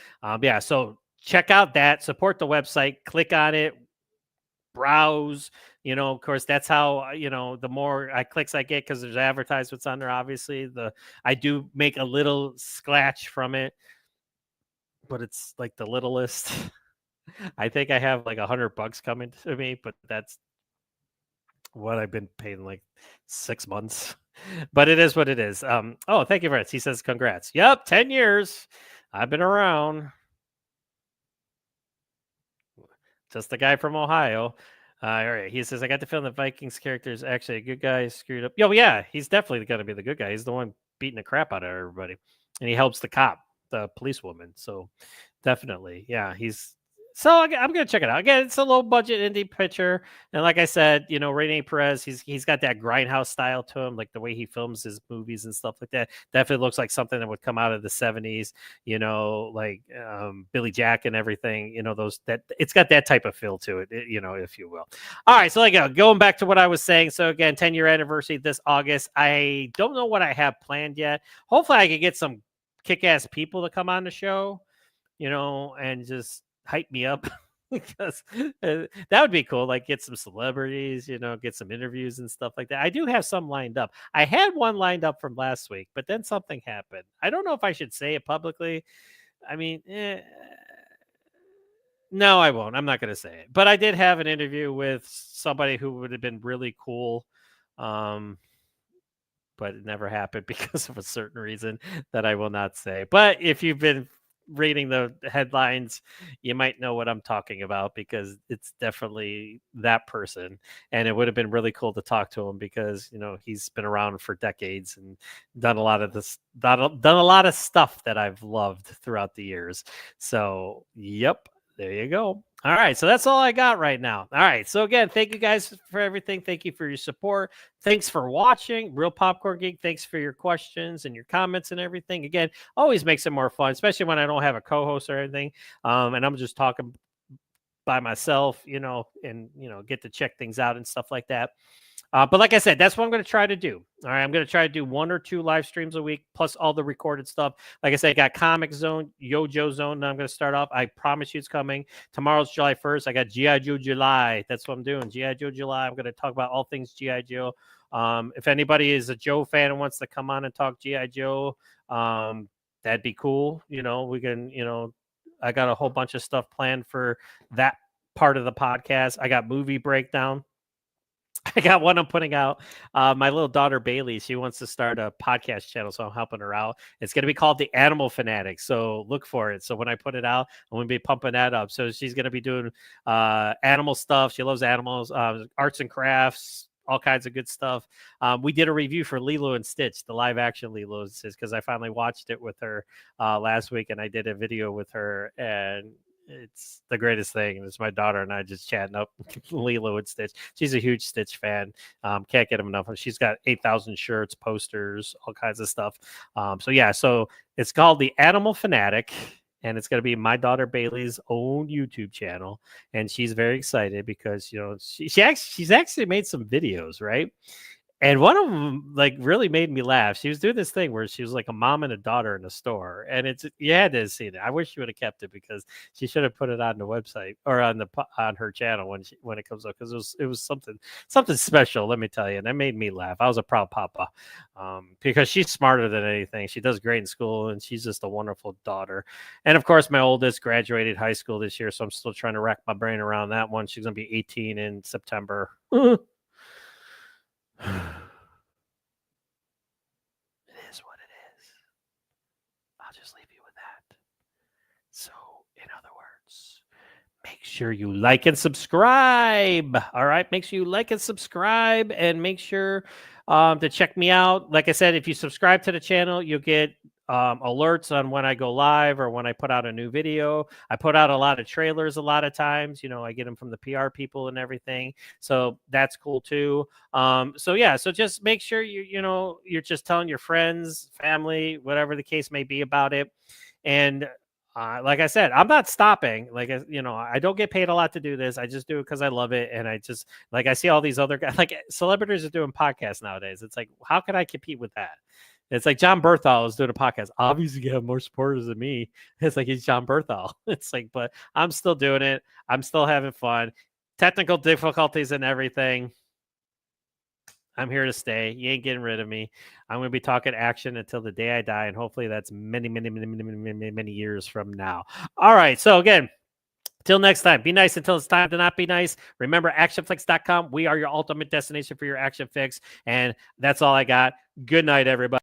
So check out that, support the website, click on it, browse. Of course, that's how, the more clicks I get, because there's advertisements on there, obviously. I do make a little scratch from it, but it's like the littlest. I think I have like $100 coming to me, but that's what I've been paying like 6 months. But it is what it is. Thank you, Fritz. He says, congrats. Yep, 10 years. I've been around. Just the guy from Ohio. All right. He says, I got the feeling the Vikings character is actually a good guy. Screwed up. Yeah, he's definitely going to be the good guy. He's the one beating the crap out of everybody. And he helps the cop, the policewoman. So definitely. Yeah, So I'm going to check it out. Again, it's a low budget indie picture. And like I said, Rene Perez, he's got that grindhouse style to him, like the way he films his movies and stuff like that. Definitely looks like something that would come out of the 70s, like Billy Jack and everything, it's got that type of feel to it, if you will. All right. So going back to what I was saying. So again, 10-year anniversary this August. I don't know what I have planned yet. Hopefully I could get some kick-ass people to come on the show, and just hype me up because that would be cool. Like get some celebrities, get some interviews and stuff like that. I do have some lined up. I had one lined up from last week, but then something happened. I don't know if I should say it publicly. I mean, no, I won't. I'm not going to say it. But I did have an interview with somebody who would have been really cool. But it never happened because of a certain reason that I will not say. But if you've been reading the headlines, you might know what I'm talking about, because it's definitely that person. And it would have been really cool to talk to him because, he's been around for decades and done a lot of stuff that I've loved throughout the years. So, yep. There you go. All right. So that's all I got right now. All right. So again, thank you guys for everything. Thank you for your support. Thanks for watching. Real Popcorn Geek. Thanks for your questions and your comments and everything. Again, always makes it more fun, especially when I don't have a co-host or anything. And I'm just talking by myself, and, get to check things out and stuff like that. But like I said, that's what I'm going to try to do. All right. I'm going to try to do 1 or 2 live streams a week, plus all the recorded stuff. Like I said, I got Comic Zone, Yojo Zone. Now I'm going to start off. I promise you it's coming. Tomorrow's July 1st. I got G.I. Joe July. That's what I'm doing. G.I. Joe July. I'm going to talk about all things G.I. Joe. If anybody is a Joe fan and wants to come on and talk G.I. Joe, that'd be cool. We can, I got a whole bunch of stuff planned for that part of the podcast. I got movie breakdown. I got one I'm putting out. My little daughter, Bailey, she wants to start a podcast channel, so I'm helping her out. It's going to be called The Animal Fanatic, so look for it. So when I put it out, I'm going to be pumping that up. So she's going to be doing animal stuff. She loves animals, arts and crafts, all kinds of good stuff. We did a review for Lilo and Stitch, the live action Lilo and Stitch, because I finally watched it with her last week, and I did a video with her, and it's the greatest thing. It's my daughter and I just chatting up Lilo and Stitch. She's a huge Stitch fan. Can't get him enough. She's got 8,000 shirts, posters, all kinds of stuff. So it's called The Animal Fanatic, and it's going to be my daughter Bailey's own YouTube channel, and she's very excited because she's actually made some videos, right? And one of them like really made me laugh. She was doing this thing where she was like a mom and a daughter in a store, and you had to see it. I wish she would have kept it because she should have put it on the website or on her channel when it comes up, because it was something special. Let me tell you, and that made me laugh. I was a proud papa because she's smarter than anything. She does great in school, and she's just a wonderful daughter. And of course, my oldest graduated high school this year, so I'm still trying to rack my brain around that one. She's gonna be 18 in September. It is what it is. I'll just leave you with that. So, in other words, make sure you like and subscribe. All right, make sure you like and subscribe, and make sure to check me out. Like I said, if you subscribe to the channel, you'll get alerts on when I go live or when I put out a new video. I put out a lot of trailers a lot of times. I get them from the PR people and everything. So that's cool too. So just make sure you're just telling your friends, family, whatever the case may be about it. And like I said, I'm not stopping. I don't get paid a lot to do this. I just do it because I love it. And I just I see all these other guys, like celebrities are doing podcasts nowadays. It's like, how can I compete with that? It's like John Bernthal is doing a podcast. Obviously, you have more supporters than me. It's like he's John Bernthal. It's like, but I'm still doing it. I'm still having fun. Technical difficulties and everything. I'm here to stay. You ain't getting rid of me. I'm going to be talking action until the day I die, and hopefully that's many, many, many, many, many, many, many years from now. All right. So again, till next time, be nice until it's time to not be nice. Remember, ACTION-FLIX.com. We are your ultimate destination for your action fix. And that's all I got. Good night, everybody.